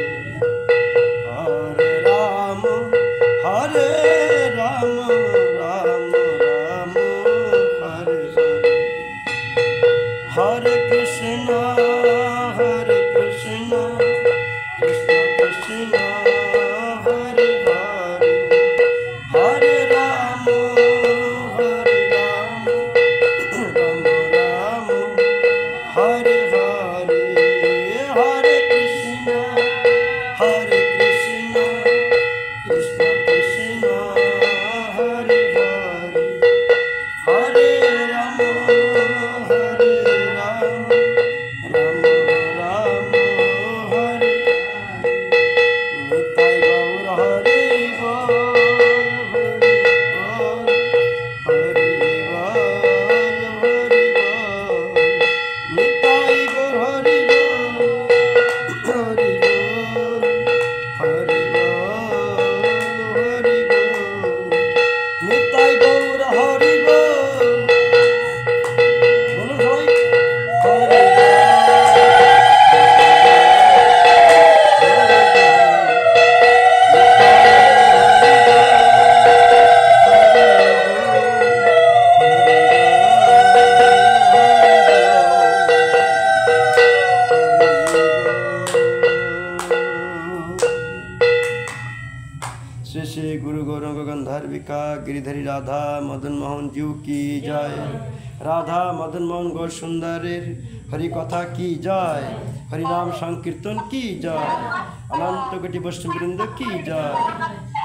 হরে রাম হরে রাম রাম রাম হরে হরে। হরে কৃষ্ণ কৃষ্ণ কৃষ্ণ হরে হরে। হরে রাম श्री श्री गुरु गौरंग गंधर्विका गिरिधरी राधा मदन मोहन जीव की जय। राधा मदन मोहन गौर सुंदरेर हरि कथा की जय। हरि नाम संकीर्तन की जय। अनंत कोटि वैष्णववृंद की जय।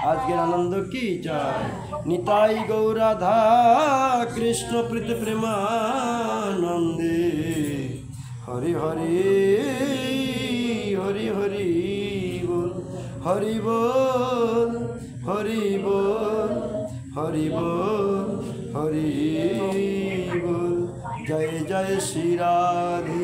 आजकेर आनंद की जय। निताई गौर राधा कृष्ण प्रीत प्रेमानंदे हरि हरि हरि हरि बोल हरि बोल हरि बोल हरि बोल हरि बोल। जय जय श्री राधे।